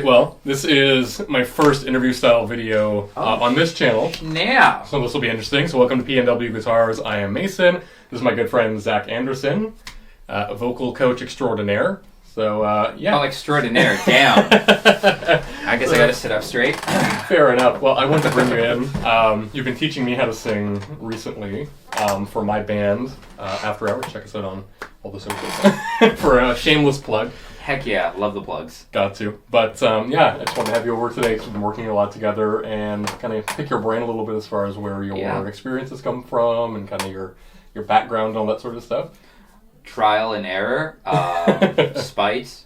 Well, this is my first interview style video on this channel. Yeah. So this will be interesting. So welcome to PNW Guitars. I am Mason. This is my good friend Zach Anderson, vocal coach extraordinaire. So yeah. Oh, extraordinaire. Damn. I guess I gotta sit up straight. Fair enough. Well, I wanted to bring you in. You've been teaching me how to sing recently for my band, After Hours. Check us out on all the socials for a shameless plug. Heck yeah, love the plugs. Got to. But yeah, I just wanted to have you over today because we've been working a lot together and kind of pick your brain a little bit as far as where your experiences come from and kind of your background and all that sort of stuff. Trial and error, spite,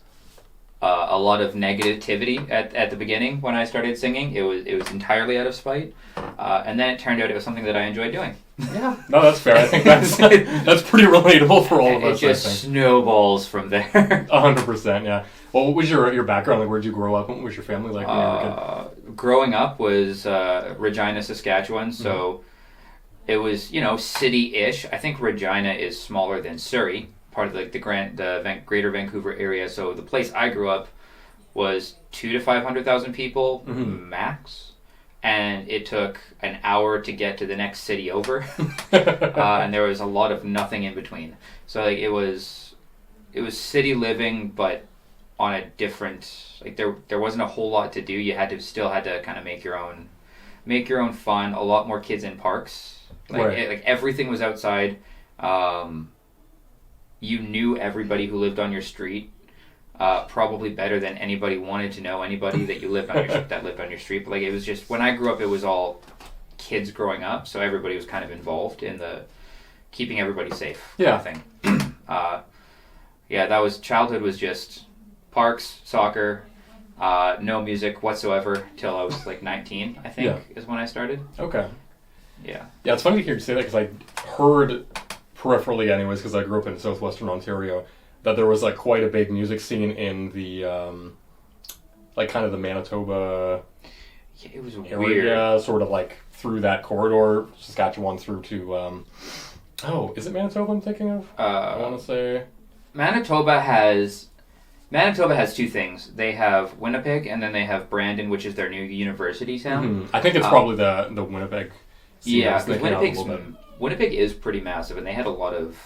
a lot of negativity at the beginning when I started singing. It was entirely out of spite, and then it turned out it was something that I enjoyed doing. Yeah, no, that's fair. I think that's pretty relatable for all of us. It just snowballs from there. 100%, yeah. Well, what was your background? Like, where'd you grow up? What was your family like when you were a kid? Growing up was Regina, Saskatchewan, so it was, city-ish. I think Regina is smaller than Surrey, part of the Greater Vancouver area. So the place I grew up was 200,000 to 500,000 people max. And it took an hour to get to the next city over, and there was a lot of nothing in between. So like it was city living, but on a different, like there wasn't a whole lot to do. You still had to kind of make your own fun. A lot more kids in parks. Like everything was outside. You knew everybody who lived on your street. Probably better than anybody wanted to know anybody that lived on your street. But like it was just when I grew up, it was all kids growing up, so everybody was kind of involved in the keeping everybody safe kind of thing. That was childhood was just parks, soccer, no music whatsoever till I was like 19. I think is when I started. Okay. Yeah. Yeah, it's funny to hear you say that because I heard peripherally, anyways, because I grew up in southwestern Ontario, that there was like quite a big music scene in the kind of the Manitoba it was area, weird. sort of like through that corridor, Saskatchewan through to is it Manitoba I'm thinking of? I want to say Manitoba has two things. They have Winnipeg and then they have Brandon, which is their new university town. I think it's probably the Winnipeg scene. Yeah, because Winnipeg is pretty massive, and they had a lot of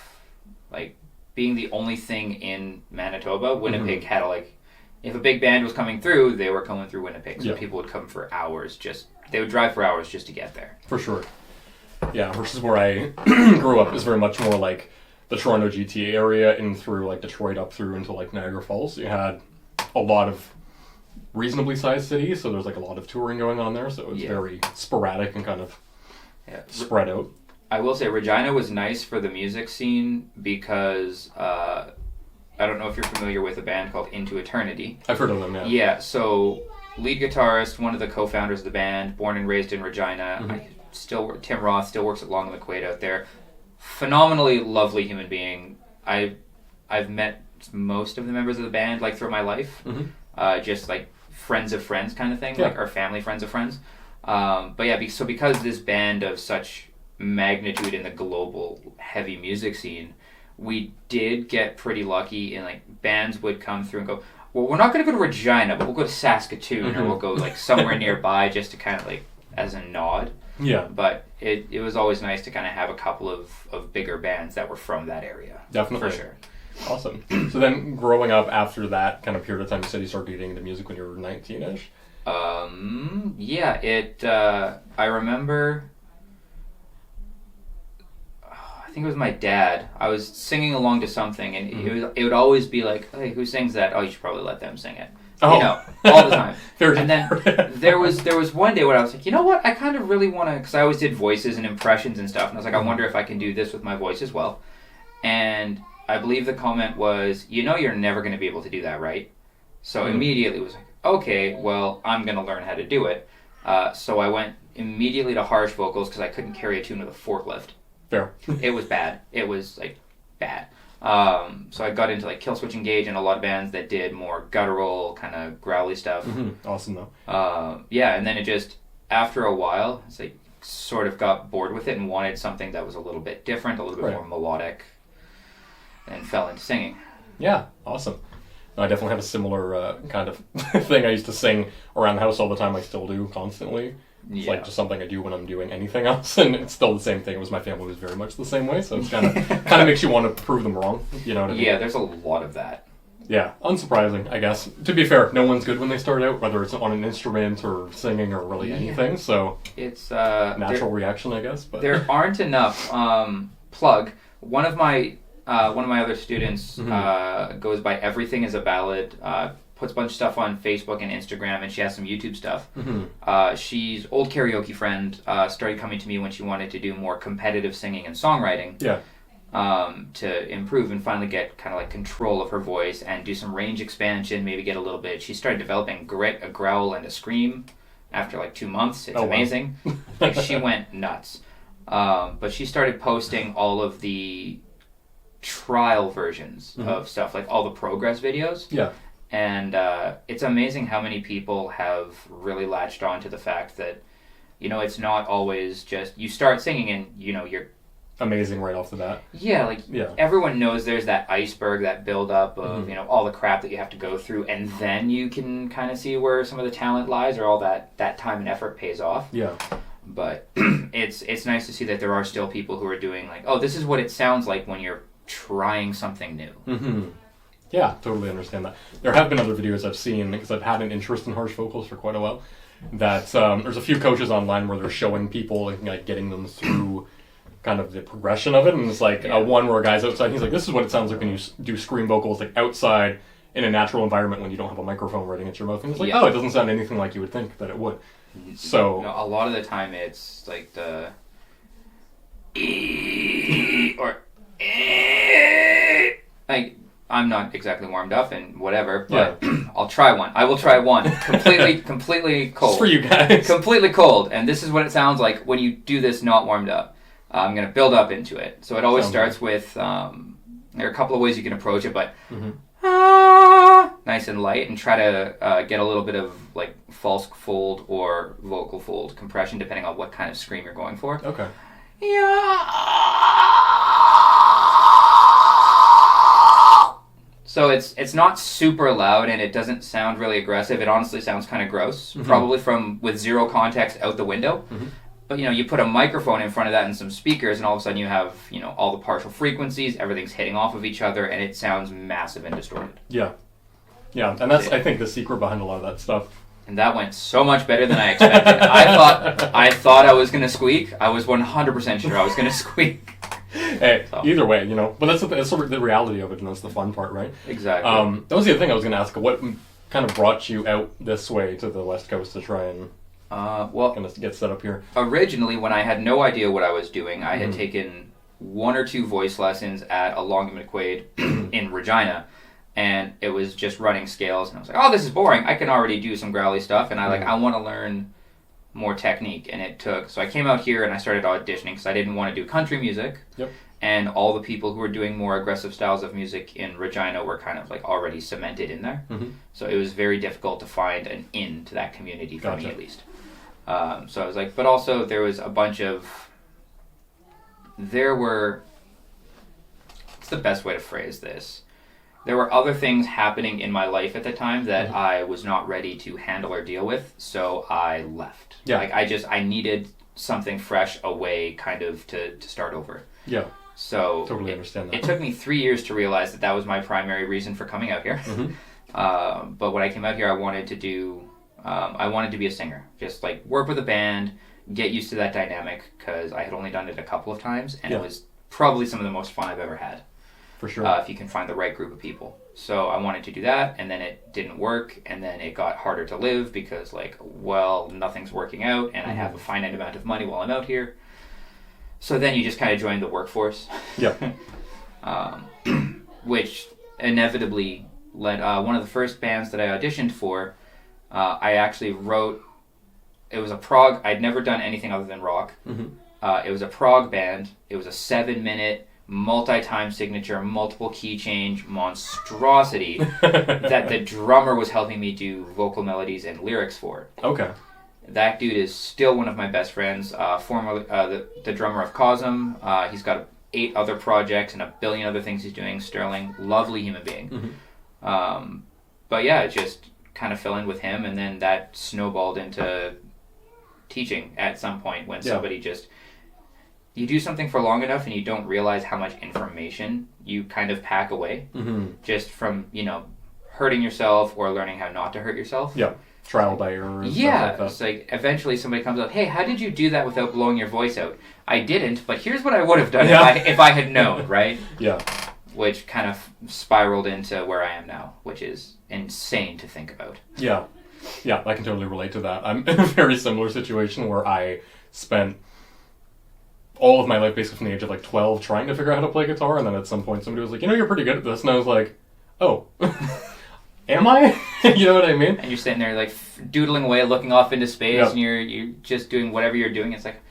like. Being the only thing in Manitoba, Winnipeg had if a big band was coming through, they were coming through Winnipeg. So people would come for hours they would drive for hours just to get there. For sure. Yeah, versus where I grew up is very much more like the Toronto GTA area and through like Detroit up through into like Niagara Falls. You had a lot of reasonably sized cities, so there's like a lot of touring going on there. So it's very sporadic and kind of spread out. I will say Regina was nice for the music scene because I don't know if you're familiar with a band called Into Eternity. I've heard of them, yeah. Yeah, so lead guitarist, one of the co-founders of the band, born and raised in Regina. Tim Roth still works at Long and Quaid out there. Phenomenally lovely human being. I've met most of the members of the band like throughout my life, just like friends of friends kind of thing, like our family friends of friends. But yeah, so because this band of such magnitude in the global heavy music scene, we did get pretty lucky and like bands would come through and go, well, we're not going to go to Regina, but we'll go to Saskatoon or we'll go like somewhere nearby just to kind of like as a nod. Yeah. But it was always nice to kind of have a couple of bigger bands that were from that area. Definitely. For sure. Awesome. So then growing up after that kind of period of time, you said you started getting into music when you were 19-ish? I remember... I think it was my dad. I was singing along to something, and it would always be like, "Hey, who sings that? Oh, you should probably let them sing it." Oh. All the time. And then there was one day where I was like, you know what? I kind of really want to, because I always did voices and impressions and stuff, and I was like, I wonder if I can do this with my voice as well. And I believe the comment was, you're never going to be able to do that, right? So immediately it was like, okay, well, I'm going to learn how to do it. So I went immediately to harsh vocals because I couldn't carry a tune with a forklift. Fair. It was bad. It was like bad. So I got into like Killswitch Engage and a lot of bands that did more guttural, kind of growly stuff. Awesome though. And then it just after a while, it's like sort of got bored with it and wanted something that was a little bit different, a little bit more melodic, and fell into singing. Yeah, awesome. I definitely have a similar kind of thing. I used to sing around the house all the time. I still do constantly. It's like just something I do when I'm doing anything else, and it's still the same thing. It was my family was very much the same way, so it's kind of makes you want to prove them wrong. You know what I mean? Yeah, there's a lot of that. Yeah, unsurprising, I guess. To be fair, no one's good when they start out, whether it's on an instrument or singing or really anything. So it's natural reaction, I guess. But there aren't enough. Plug. One of my other students goes by Everything is a Ballad. Puts a bunch of stuff on Facebook and Instagram, and she has some YouTube stuff. She's old karaoke friend. Started coming to me when she wanted to do more competitive singing and songwriting. Yeah. To improve and finally get kind of like control of her voice and do some range expansion, maybe get a little bit. She started developing grit, a growl, and a scream after like 2 months. It's amazing. Wow. Like she went nuts. But she started posting all of the trial versions of stuff, like all the progress videos. Yeah. And it's amazing how many people have really latched on to the fact that, you know, it's not always just you start singing and, you know, you're amazing right off the bat. Yeah, everyone knows there's that iceberg, that build-up of, you know, all the crap that you have to go through, and then you can kind of see where some of the talent lies or all that time and effort pays off. Yeah. But it's nice to see that there are still people who are doing, like, oh, this is what it sounds like when you're trying something new. Yeah, totally understand that. There have been other videos I've seen, because I've had an interest in harsh vocals for quite a while, that there's a few coaches online where they're showing people, like, getting them through kind of the progression of it, and it's like one where a guy's outside, and he's like, this is what it sounds like when you do scream vocals, like, outside in a natural environment when you don't have a microphone right against your mouth, and he's like, oh, it doesn't sound anything like you would think that it would. So no, a lot of the time it's like the or like, I'm not exactly warmed up and whatever, but I'll try one. I will try one. Completely cold. Just for you guys. Completely cold, and this is what it sounds like when you do this not warmed up. I'm going to build up into it. So it always starts with, there are a couple of ways you can approach it, but nice and light, and try to get a little bit of like false fold or vocal fold compression, depending on what kind of scream you're going for. Okay. So it's not super loud, and it doesn't sound really aggressive. It honestly sounds kind of gross, probably with zero context out the window. But, you know, you put a microphone in front of that and some speakers, and all of a sudden you have, you know, all the partial frequencies, everything's hitting off of each other, and it sounds massive and distorted. Yeah. Yeah, and that's, I think, the secret behind a lot of that stuff. And that went so much better than I expected. I thought I was going to squeak. I was 100% sure I was going to squeak. Hey, either way, you know. But that's sort of the reality of it, and that's the fun part, right? Exactly. That was the other thing I was going to ask. What kind of brought you out this way to the West Coast to try and... Gonna get set up here. Originally, when I had no idea what I was doing, I had taken 1 or 2 voice lessons at a Long and McQuaid in Regina, and it was just running scales, and I was like, oh, this is boring. I can already do some growly stuff, and I want to learn more technique, and it took... So I came out here, and I started auditioning, because I didn't want to do country music, and all the people who were doing more aggressive styles of music in Regina were kind of like already cemented in there, so it was very difficult to find an in to that community for me, at least. So I was like, but also there was a bunch of, what's the best way to phrase this? There were other things happening in my life at the time that I was not ready to handle or deal with, so I left. Yeah. Like, I needed something fresh, away, kind of, to start over. Yeah. So totally understand that. It took me 3 years to realize that was my primary reason for coming out here. But when I came out here, I wanted to be a singer. Just like work with a band, get used to that dynamic, because I had only done it a couple of times, and it was probably some of the most fun I've ever had. For sure. If you can find the right group of people. So I wanted to do that, and then it didn't work, and then it got harder to live because, like, well, nothing's working out, and I have a finite amount of money while I'm out here. So then you just kind of join the workforce. Yep. Which inevitably led one of the first bands that I auditioned for. I actually wrote, it was a prog, I'd never done anything other than rock. It was a prog band. It was a 7-minute, multi-time signature, multiple key change monstrosity that the drummer was helping me do vocal melodies and lyrics for. Okay. That dude is still one of my best friends, formerly the drummer of Cosm. He's got 8 other projects and a billion other things he's doing. Sterling, lovely human being. But yeah, it just kind of fell in with him, and then that snowballed into teaching at some point when somebody just, you do something for long enough and you don't realize how much information you kind of pack away just from, hurting yourself or learning how not to hurt yourself. Yeah. Trial by error. And yeah. stuff like that. It's like eventually somebody comes up, hey, how did you do that without blowing your voice out? I didn't, but here's what I would have done if I had known, right? Yeah. Which kind of spiraled into where I am now, which is insane to think about. Yeah. Yeah, I can totally relate to that. I'm in a very similar situation where I spent all of my life, basically from the age of 12, trying to figure out how to play guitar, and then at some point somebody was like, you're pretty good at this, and I was like, oh, am I? You know what I mean? And you're sitting there doodling away, looking off into space, and you're just doing whatever you're doing. It's like,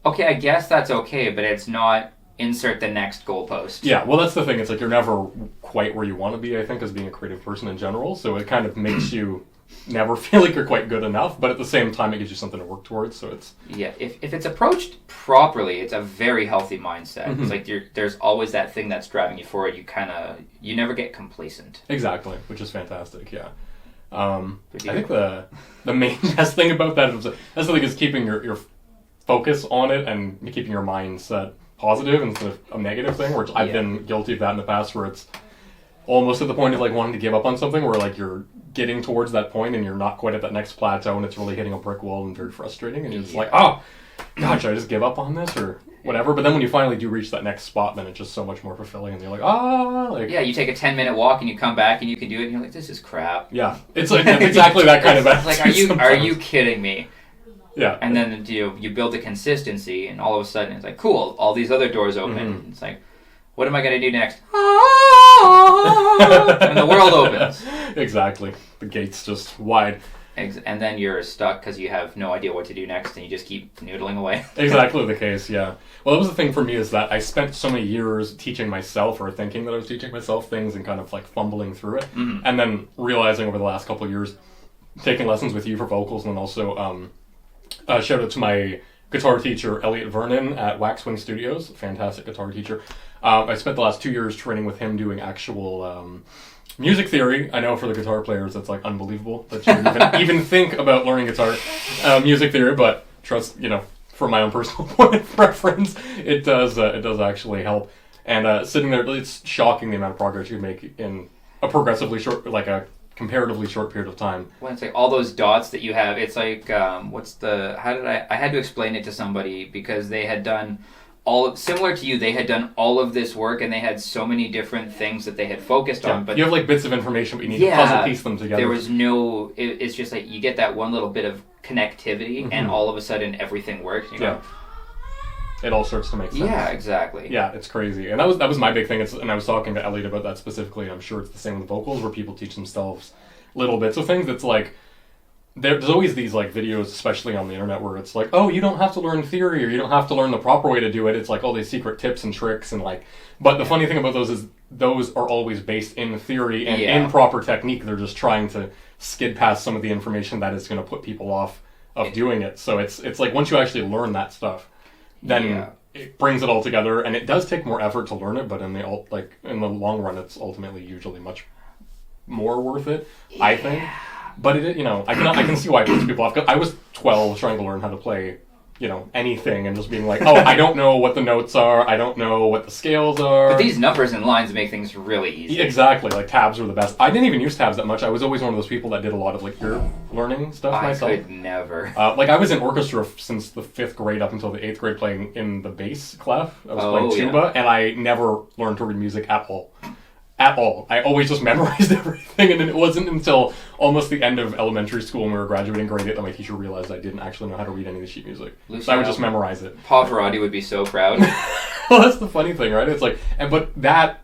okay, I guess that's okay, but it's not insert the next goalpost. Yeah, well, that's the thing. It's like you're never quite where you want to be, I think, as being a creative person in general, so it kind of makes you never feel like you're quite good enough, but at the same time it gives you something to work towards, so it's... Yeah, if it's approached properly, it's a very healthy mindset. It's like there's always that thing that's driving you forward. You never get complacent. Exactly, which is fantastic, yeah. I think the main best thing about that is keeping your focus on it and keeping your mindset positive instead of a negative thing, which I've been guilty of that in the past, where it's almost at the point of wanting to give up on something, where you're getting towards that point and you're not quite at that next plateau and it's really hitting a brick wall and very frustrating, and you're just like, oh, God, should I just give up on this or whatever? But then when you finally do reach that next spot, then it's just so much more fulfilling, and you're like, yeah, you take a 10-minute walk and you come back and you can do it and you're like, this is crap. Yeah, it's exactly that kind of attitude. Like, are you kidding me? Yeah. And then you build the consistency, and all of a sudden it's like, cool, all these other doors open. It's like, what am I going to do next? And the world opens. Exactly. The gate's just wide. And then you're stuck because you have no idea what to do next, and you just keep noodling away. Exactly the case, yeah. Well, that was the thing for me, is that I spent so many years teaching myself, or thinking that I was teaching myself things, and kind of fumbling through it. And then realizing over the last couple of years, taking lessons with you for vocals, and then also shout out to my guitar teacher, Elliot Vernon at Waxwing Studios, fantastic guitar teacher. I spent the last 2 years training with him doing actual music theory. I know for the guitar players that's unbelievable that you even think about learning guitar music theory, but trust, from my own personal point of reference, it does actually help. And sitting there, it's shocking the amount of progress you make in a progressively short, a comparatively short period of time. When it's all those dots that you have, it's I had to explain it to somebody because they had done similar to you, they had done all of this work and they had so many different things that they had focused on. But you have bits of information, but you need to puzzle piece them together. There was it's just you get that one little bit of connectivity and all of a sudden everything works. It all starts to make sense. Yeah, exactly. Yeah, it's crazy. And that was my big thing. And I was talking to Elliot about that specifically, and I'm sure it's the same with vocals, where people teach themselves little bits of things. It's there's always these videos, especially on the internet, where it's oh, you don't have to learn theory, or you don't have to learn the proper way to do it. It's all these secret tips and tricks, and but the funny thing about those is those are always based in theory and in proper technique. They're just trying to skid past some of the information that is going to put people off of doing it. So it's once you actually learn that stuff, then it brings it all together, and it does take more effort to learn it, but in the long run, it's ultimately usually much more worth it, I think. But I can see why it puts people off. 'Cause I was 12 trying to learn how to play, anything, and just being oh, I don't know what the notes are, I don't know what the scales are. But these numbers and lines make things really easy. Exactly, tabs are the best. I didn't even use tabs that much. I was always one of those people that did a lot of ear learning stuff myself. I could never. I was in orchestra since the 5th grade up until the 8th grade, playing in the bass clef. I was playing tuba, and I never learned to read music at all. At all. I always just memorized everything, and then it wasn't until almost the end of elementary school when we were graduating grade 8 that my teacher realized I didn't actually know how to read any of the sheet music. So I would just memorize it. Pavarotti would be so proud. Well, that's the funny thing, right? It's but that,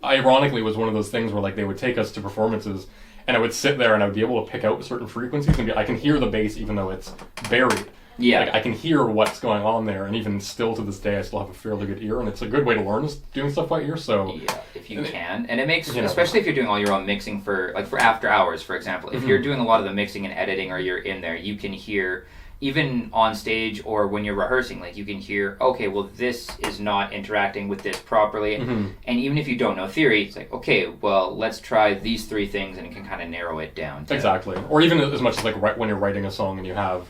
ironically, was one of those things where they would take us to performances, and I would sit there and I would be able to pick out certain frequencies, and I can hear the bass even though it's buried. Yeah. I can hear what's going on there, and even still to this day, I still have a fairly good ear, and it's a good way to learn, is doing stuff by ear, so... Yeah, if you can. And it makes, especially if you're doing all your own mixing for after hours, for example, if you're doing a lot of the mixing and editing, or you're in there, you can hear even on stage or when you're rehearsing, like you can hear, okay, well, this is not interacting with this properly. And even if you don't know theory, it's like, okay, well, let's try these 3 things, and it can kind of narrow it down. Exactly. Or even as much as like when you're writing a song and you have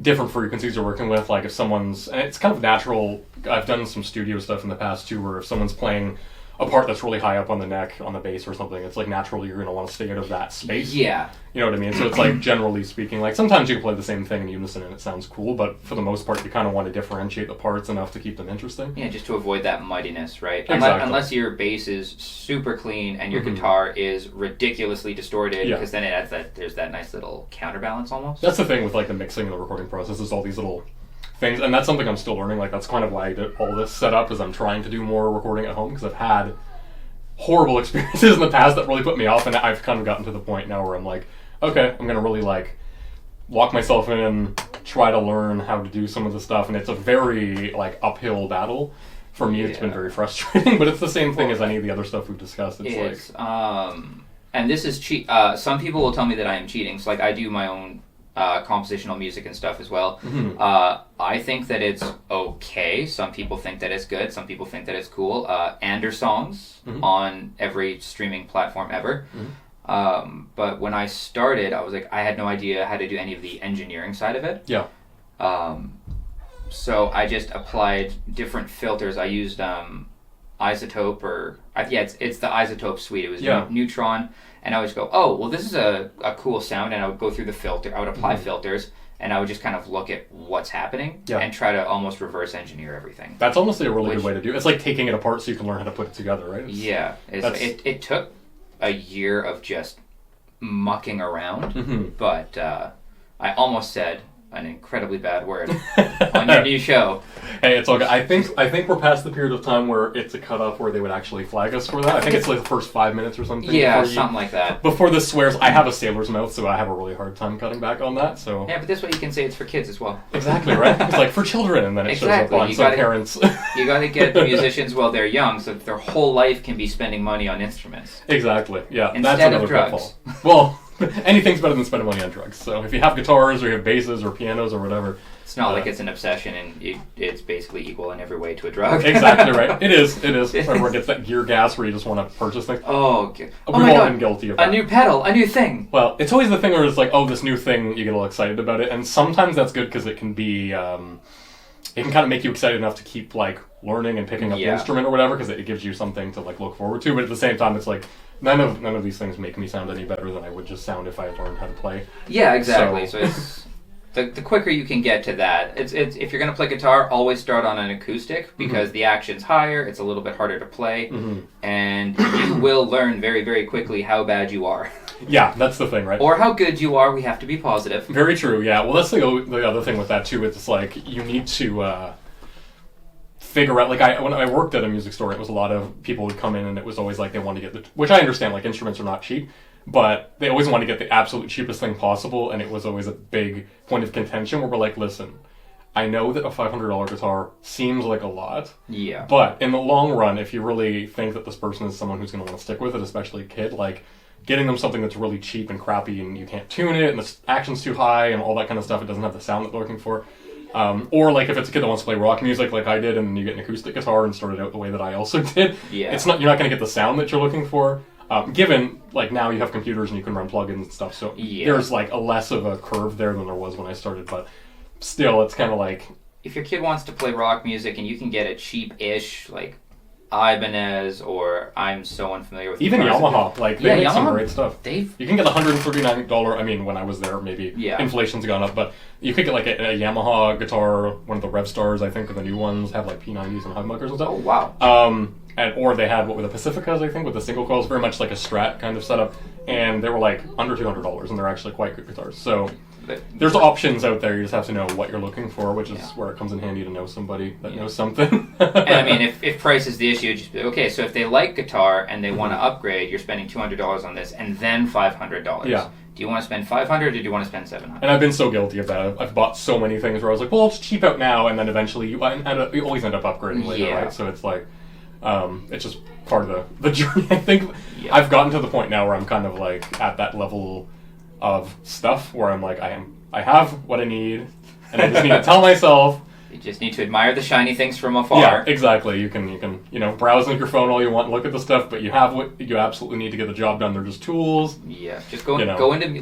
different frequencies you're working with, like if someone's, and it's kind of natural, I've done some studio stuff in the past too, where if someone's playing a part that's really high up on the neck, on the bass or something, it's like naturally you're going to want to stay out of that space. Yeah. You know what I mean? So it's like, generally speaking, like sometimes you can play the same thing in unison and it sounds cool, but for the most part you kind of want to differentiate the parts enough to keep them interesting. Yeah, just to avoid that muddiness, right? Exactly. Unless your bass is super clean and your guitar is ridiculously distorted, because then it adds there's that nice little counterbalance almost. That's the thing with like the mixing and the recording process, is all these little things, and that's something I'm still learning. Like that's kind of why I did all this setup, is I'm trying to do more recording at home, because I've had horrible experiences in the past that really put me off, and I've kind of gotten to the point now where I'm like, okay, I'm gonna really like lock myself in, try to learn how to do some of the stuff, and it's a very like uphill battle for me. It's been very frustrating, but it's the same thing as any of the other stuff we've discussed. It's like and this is some people will tell me that I am cheating, so like I do my own compositional music and stuff as well. I think that it's okay. Some people think that it's good. Some people think that it's cool. songs on every streaming platform ever. But when I started, I was like, I had no idea how to do any of the engineering side of it. Yeah. So I just applied different filters. I used Isotope, it's the Isotope suite. It was Neutron. And I would just go, oh, well, this is a cool sound, and I would go through the filter. I would apply filters, and I would just kind of look at what's happening and try to almost reverse engineer everything. That's honestly a really good way to do it. It's like taking it apart so you can learn how to put it together, right? It took a year of just mucking around, but I almost said an incredibly bad word on your new show. Hey, it's all good. I think we're past the period of time where it's a cutoff where they would actually flag us for that. I think it's like the first 5 minutes or something. Yeah, something like that. Before the swears, I have a sailor's mouth, so I have a really hard time cutting back on that. So yeah, but this way you can say it's for kids as well. Exactly, right? It's like for children, and then it shows up on some parents. You got to get the musicians while they're young, so that their whole life can be spending money on instruments. Exactly. Yeah, instead that's another of drugs. pitfall. Well, anything's better than spending money on drugs. So if you have guitars or you have basses or pianos or whatever, it's not like it's an obsession and it's basically equal in every way to a drug. Exactly right. It is. Everyone gets that gear gas where you just want to purchase things. Oh We've all been guilty of that. A new pedal, a new thing. Well, it's always the thing where it's like, oh, this new thing, you get all excited about it, and sometimes that's good because it can be, it can kind of make you excited enough to keep like learning and picking up the instrument or whatever, because it gives you something to like look forward to. But at the same time, it's like none of these things make me sound any better than I would just sound if I had learned how to play. Yeah, exactly. So it's the quicker you can get to that. It's if you're gonna play guitar, always start on an acoustic, because the action's higher. It's a little bit harder to play, and you will learn very, very quickly how bad you are. Yeah, that's the thing, right? Or how good you are. We have to be positive. Very true. Yeah. Well, that's the other thing with that too. It's like you need to figure out. Like when I worked at a music store, it was a lot of people would come in, and it was always like they wanted to get which I understand. Like instruments are not cheap. But they always want to get the absolute cheapest thing possible, and it was always a big point of contention where we're like, listen, I know that a $500 guitar seems like a lot, but in the long run, if you really think that this person is someone who's going to want to stick with it, especially a kid, like getting them something that's really cheap and crappy and you can't tune it and the action's too high and all that kind of stuff, it doesn't have the sound that they're looking for. Or like if it's a kid that wants to play rock music like I did, and you get an acoustic guitar and start it out the way that I also did, you're not going to get the sound that you're looking for. Given, like, now you have computers and you can run plugins and stuff, so there's, like, a less of a curve there than there was when I started, but still, it's kind of like... If your kid wants to play rock music and you can get a cheap-ish, like, Ibanez, or I'm so unfamiliar with... Even Yamaha, like, they make some great stuff. You can get $139, I mean, when I was there, maybe inflation's gone up, but you could get, like, a Yamaha guitar, one of the Rev Stars, I think, or the new ones, have, like, P90s and humbuckers and stuff. Oh, wow. Or they had what were the Pacificas, I think, with the single coils, very much like a Strat kind of setup, and they were like under $200, and they're actually quite good guitars. So there's options out there. You just have to know what you're looking for, which is where it comes in handy to know somebody that knows something. And I mean, if price is the issue, just be, okay, so if they like guitar and they want to upgrade, you're spending $200 on this, and then $500. Yeah. Do you want to spend $500 or do you want to spend $700? And I've been so guilty of that. I've bought so many things where I was like, well, it's cheap out now, and then eventually you always end up upgrading later, right? So it's like... it's just part of the journey. I think I've gotten to the point now where I'm kind of like at that level of stuff where I'm like, I am I have what I need, and I just need to tell myself. You just need to admire the shiny things from afar. Yeah, exactly. You can browse on your phone all you want and look at the stuff, but you have what you absolutely need to get the job done. They're just tools. Yeah, just go into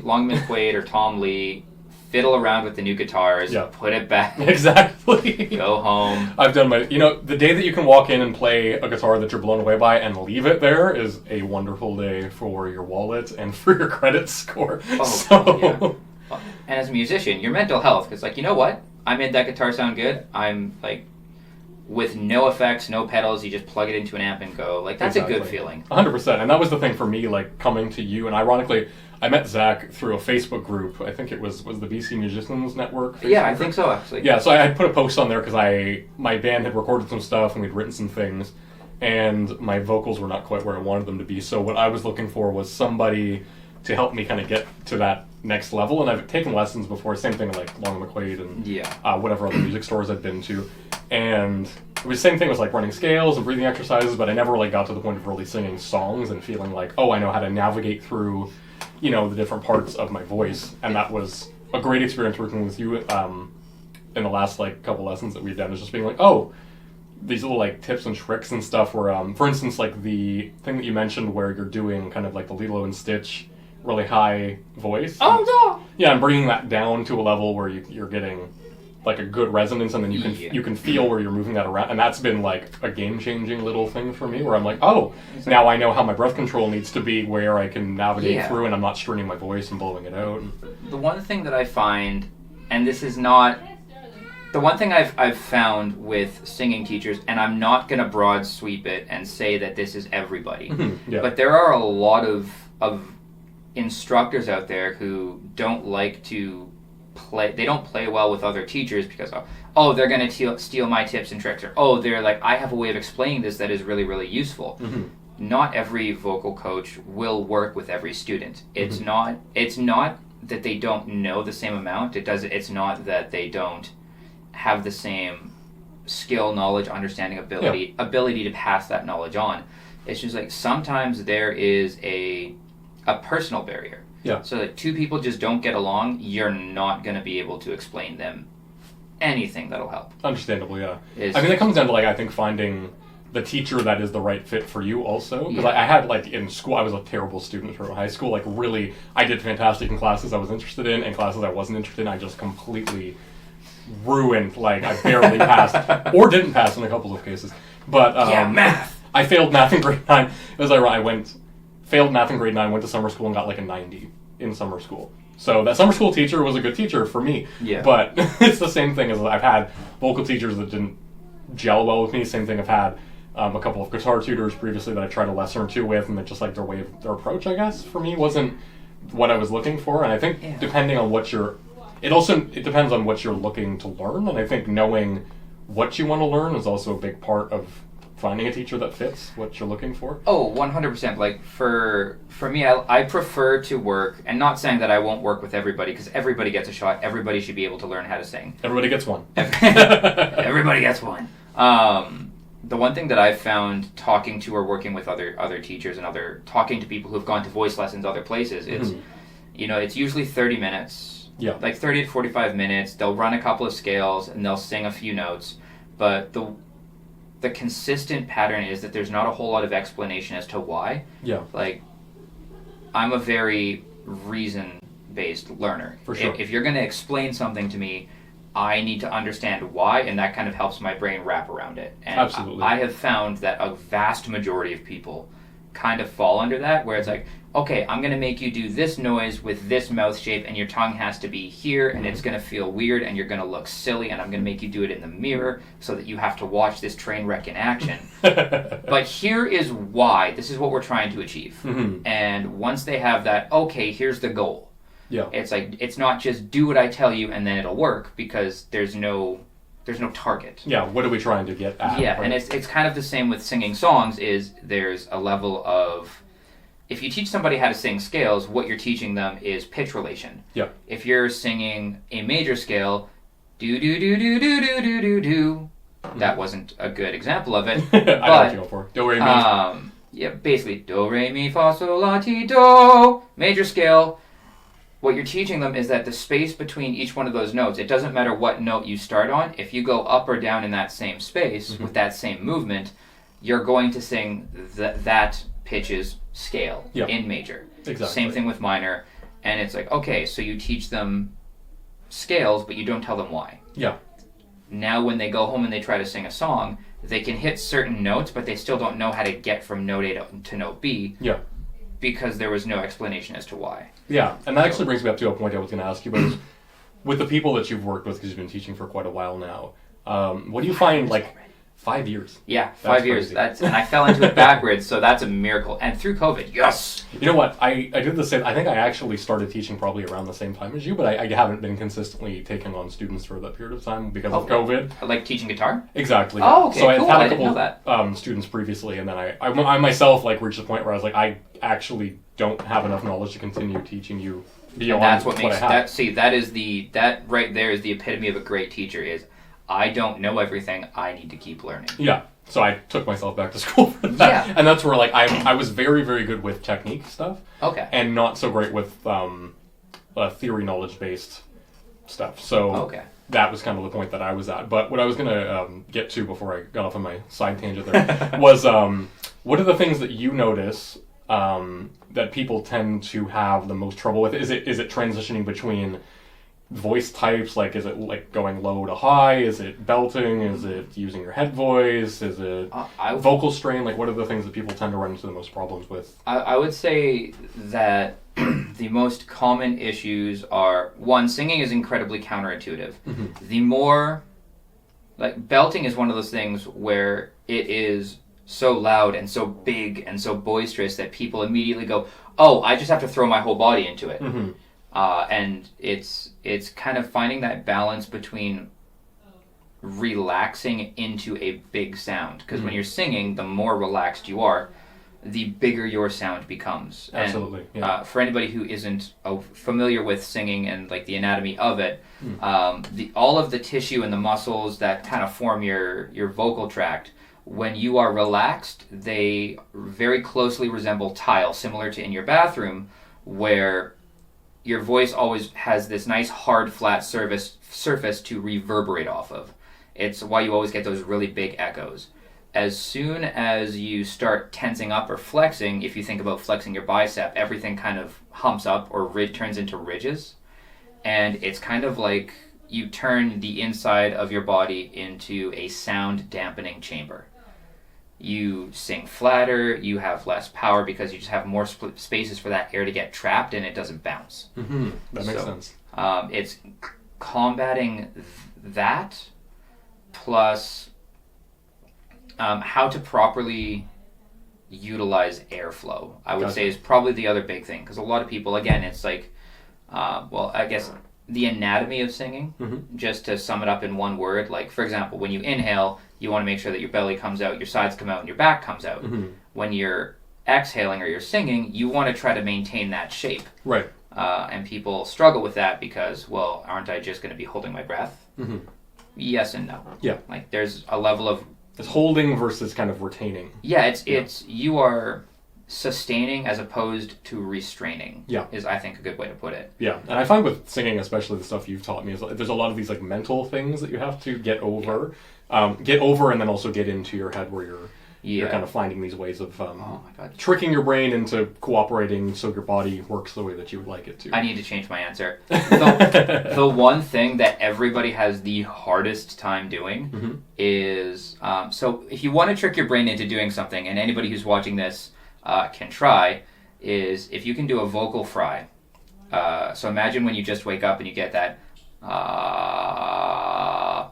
Long McQuaid or Tom Lee, fiddle around with the new guitars, put it back. Exactly. Go home. I've done the day that you can walk in and play a guitar that you're blown away by and leave it there is a wonderful day for your wallet and for your credit score. Yeah. And as a musician, your mental health, because you know what? I made that guitar sound good. I'm with no effects, no pedals, you just plug it into an amp and go. That's exactly. A good feeling. 100%. And that was the thing for me, coming to you. And ironically, I met Zach through a Facebook group. I think it was the BC Musicians Network Facebook Yeah, I group? think so, actually. Yeah, so I had put a post on there because my band had recorded some stuff and we'd written some things. And my vocals were not quite where I wanted them to be. So what I was looking for was somebody to help me kind of get to that next level. And I've taken lessons before, same thing Long McQuaid and whatever other music stores I've been to. And it was the same thing with running scales and breathing exercises, but I never got to the point of really singing songs and feeling I know how to navigate through, the different parts of my voice. And that was a great experience working with you in the last couple lessons that we've done, is just being these little tips and tricks and stuff where, for instance, the thing that you mentioned where you're doing kind of the Lilo and Stitch really high voice. Oh, no! Yeah, and bringing that down to a level where you're getting a good resonance, and then you can feel where you're moving that around, and that's been a game-changing little thing for me where I'm now I know how my breath control needs to be, where I can navigate through, and I'm not straining my voice and blowing it out. The one thing that I find, and this is not... The one thing I've found with singing teachers, and I'm not going to broad sweep it and say that this is everybody, but there are a lot of instructors out there who don't like to play. They don't play well with other teachers because they're going to steal my tips and tricks, or they're I have a way of explaining this that is really, really useful. Not every vocal coach will work with every student. It's not that they don't know the same amount. It's not that they don't have the same skill, knowledge, understanding, ability to pass that knowledge on. It's just sometimes there is a personal barrier. Yeah. So two people just don't get along, you're not going to be able to explain them anything that'll help. Understandable, yeah. It comes down to I think finding the teacher that is the right fit for you also. Because I had in school, I was a terrible student throughout high school. Really, I did fantastic in classes I was interested in, and classes I wasn't interested in, I just completely ruined. I barely passed, or didn't pass in a couple of cases. But math. I failed math in grade 9. It was ironic. Failed math in grade 9, went to summer school and got a 90 in summer school. So that summer school teacher was a good teacher for me. Yeah. But it's the same thing as I've had vocal teachers that didn't gel well with me. Same thing I've had a couple of guitar tutors previously that I tried a lesson or two with, and that just their approach, I guess, for me wasn't what I was looking for. And I think depending on it depends on what you're looking to learn. And I think knowing what you want to learn is also a big part of finding a teacher that fits what you're looking for. Oh, 100%. For me, I prefer to work, and not saying that I won't work with everybody, because everybody gets a shot. Everybody should be able to learn how to sing. Everybody gets one. Everybody gets one. The one thing that I've found talking to or working with other teachers and talking to people who've gone to voice lessons other places, it's usually 30 minutes. Yeah. 30 to 45 minutes. They'll run a couple of scales and they'll sing a few notes, but the consistent pattern is that there's not a whole lot of explanation as to why. Yeah. I'm a very reason-based learner. For sure. If you're going to explain something to me, I need to understand why, and that kind of helps my brain wrap around it. And Absolutely. I have found that a vast majority of people kind of fall under that, where it's okay, I'm going to make you do this noise with this mouth shape, and your tongue has to be here, and it's going to feel weird, and you're going to look silly, and I'm going to make you do it in the mirror so that you have to watch this train wreck in action. But here is why. This is what we're trying to achieve. And once they have that, okay, here's the goal. Yeah. It's not just do what I tell you and then it'll work, because there's no target. Yeah, what are we trying to get at? Yeah, right? and it's kind of the same with singing songs. There's a level of, if you teach somebody how to sing scales, what you're teaching them is pitch relation. Yeah. If you're singing a major scale, do do do do do do do do do. That wasn't a good example of it. I know what you go for. Do re mi. Yeah, basically do re mi fa sol la ti do, major scale. what you're teaching them is that the space between each one of those notes, it doesn't matter what note you start on, if you go up or down in that same space with that same movement, you're going to sing that pitch's scale in major. Exactly. Same thing with minor. And it's like, okay, so you teach them scales, but you don't tell them why. Yeah. Now when they go home and they try to sing a song, they can hit certain notes, but they still don't know how to get from note A to note B. Yeah. Because there was no explanation as to why. Yeah, and that actually brings me up to a point I was going to ask you about. With the people that you've worked with, because you've been teaching for quite a while now, what do you find, like, 5 years? Yeah, 5 years. And I fell into it backwards, so that's a miracle. And through COVID, yes! You know what? I did the same. I think I actually started teaching probably around the same time as you, but I haven't been consistently taking on students for that period of time because of COVID. Like teaching guitar? Exactly. Oh, okay, so cool. I I had a didn't couple know that. Students previously, and then I myself like reached a point where I was like, I actually don't have enough knowledge to continue teaching you beyond And that's what makes I have. that. See, that right there is the epitome of a great teacher. Is I don't know everything. I need to keep learning. Yeah. So I took myself back to school for that. Yeah. And that's where like I was very, very good with technique stuff. Okay. And not so great with theory knowledge based stuff. So that was kind of the point that I was at. But what I was gonna get to before I got off on my side tangent there was what are the things that you notice that people tend to have the most trouble with? Is it transitioning between voice types? Like, is it like going low to high? Is it belting? Is it using your head voice? Is it vocal strain? Like, what are the things that people tend to run into the most problems with? I would say that the most common issues are, one, singing is incredibly counterintuitive. The more, like, belting is one of those things where it is so loud and so big and so boisterous that people immediately go, oh, I just have to throw my whole body into it. And it's kind of finding that balance between relaxing into a big sound. Because when you're singing, the more relaxed you are, the bigger your sound becomes. Absolutely. And, for anybody who isn't familiar with singing and like the anatomy of it, all of the tissue and the muscles that kind of form your vocal tract, when you are relaxed, they very closely resemble tile, similar to in your bathroom, where your voice always has this nice hard flat surface to reverberate off of. It's why you always get those really big echoes. As soon as you start tensing up or flexing, if you think about flexing your bicep, everything kind of humps up or turns into ridges. And it's kind of like you turn the inside of your body into a sound dampening chamber. You sing flatter, you have less power because you just have more spaces for that air to get trapped and it doesn't bounce. That makes sense. It's combating that plus how to properly utilize airflow, I would say, is probably the other big thing. Because a lot of people, again, it's like, I guess the anatomy of singing, just to sum it up in one word, like, for example, when you inhale, you want to make sure that your belly comes out, your sides come out, and your back comes out. When you're exhaling or you're singing, you want to try to maintain that shape. Right. And people struggle with that because, well, aren't I just going to be holding my breath? Yes and no. Yeah. Like, there's a level of... It's holding versus kind of retaining. Yeah, it's you are sustaining as opposed to restraining. Is, I think, a good way to put it. Yeah, and I find with singing, especially the stuff you've taught me, is like, there's a lot of these like mental things that you have to get over. And then also get into your head where you're kind of finding these ways of tricking your brain into cooperating so your body works the way that you would like it to. I need to change my answer. The one thing that everybody has the hardest time doing is, so if you want to trick your brain into doing something, and anybody who's watching this can try, is if you can do a vocal fry. So imagine when you just wake up and you get that,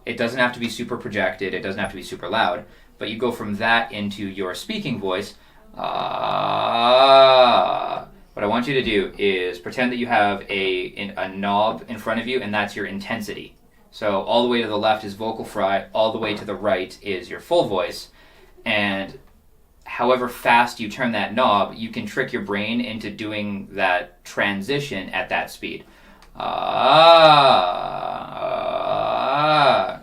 it doesn't have to be super projected, it doesn't have to be super loud, but you go from that into your speaking voice. What I want you to do is pretend that you have a knob in front of you, and that's your intensity. So all the way to the left is vocal fry, all the way to the right is your full voice, and however fast you turn that knob, you can trick your brain into doing that transition at that speed.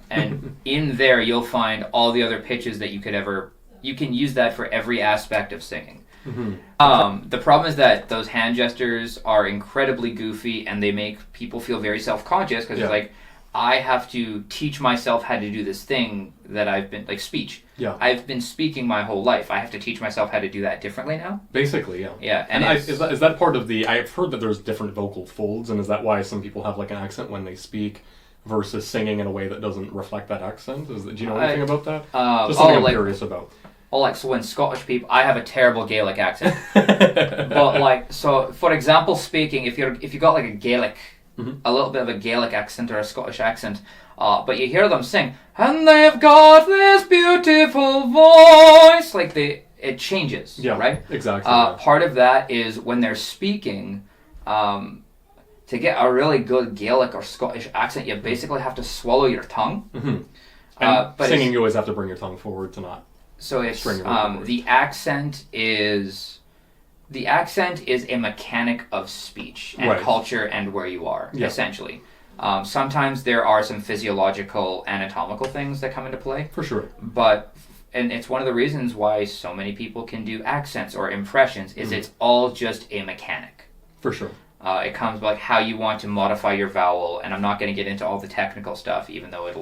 And in there you'll find all the other pitches that you can use that for every aspect of singing. The problem is that those hand gestures are incredibly goofy, and they make people feel very self-conscious because it's like, I have to teach myself how to do this thing that I've been, like speech. Yeah. I've been speaking my whole life. I have to teach myself how to do that differently now. Basically, yeah. Yeah. And is that part of the... I've heard that there's different vocal folds, and is that why some people have like an accent when they speak versus singing in a way that doesn't reflect that accent? Do you know anything about that? Just something I'm curious about. Oh, like, so when Scottish people... I have a terrible Gaelic accent. But, like, so, for example, speaking, if you got, like, a Gaelic... a little bit of a Gaelic accent or a Scottish accent, but you hear them sing, and they've got this beautiful voice, like it changes, right? Exactly. Part of that is when they're speaking, to get a really good Gaelic or Scottish accent, you basically have to swallow your tongue. And but singing, you always have to bring your tongue forward to not. So it's the accent is. The accent is a mechanic of speech and culture and where you are, essentially. Sometimes there are some physiological, anatomical things that come into play. For sure. And it's one of the reasons why so many people can do accents or impressions, is it's all just a mechanic. For sure. It comes like how you want to modify your vowel, and I'm not going to get into all the technical stuff, even though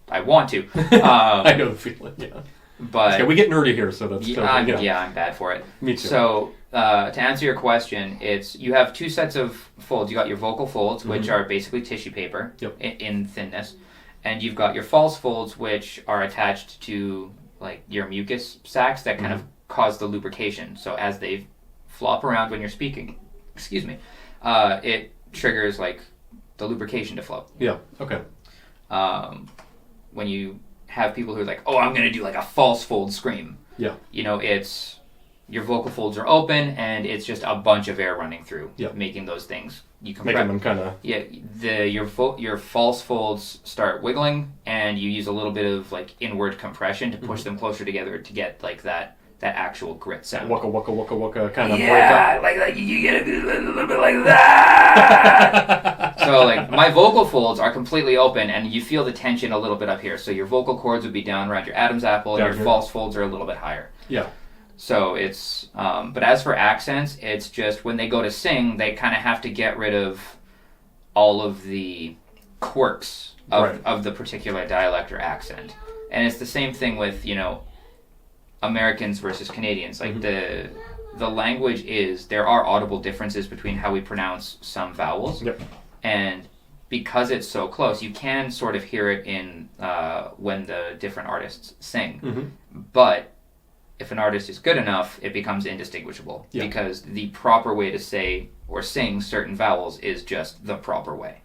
I want to. I know the feeling, yeah. But we get nerdy here, so that's... I'm bad for it. Me too. So... to answer your question, you have two sets of folds. You got your vocal folds, which are basically tissue paper in thinness, and you've got your false folds, which are attached to like your mucus sacs that kind of cause the lubrication. So as they flop around when you're speaking, it triggers like the lubrication to flow. Yeah. Okay. When you have people who are like, "Oh, I'm going to do like a false fold scream," it's your vocal folds are open, and it's just a bunch of air running through, making those things. You can making them kind of... Yeah, your false folds start wiggling, and you use a little bit of like inward compression to push them closer together to get like that actual grit sound. Waka waka waka waka kind of breakup. Like that. You get a little bit like that. So like my vocal folds are completely open, and you feel the tension a little bit up here. So your vocal cords would be down around your Adam's apple, and your false folds are a little bit higher. Yeah. So it's, but as for accents, it's just when they go to sing, they kind of have to get rid of all of the quirks of the particular dialect or accent. And it's the same thing with, Americans versus Canadians. Like the language there are audible differences between how we pronounce some vowels. Yep. And because it's so close, you can sort of hear it in when the different artists sing. But if an artist is good enough, it becomes indistinguishable because the proper way to say or sing certain vowels is just the proper way.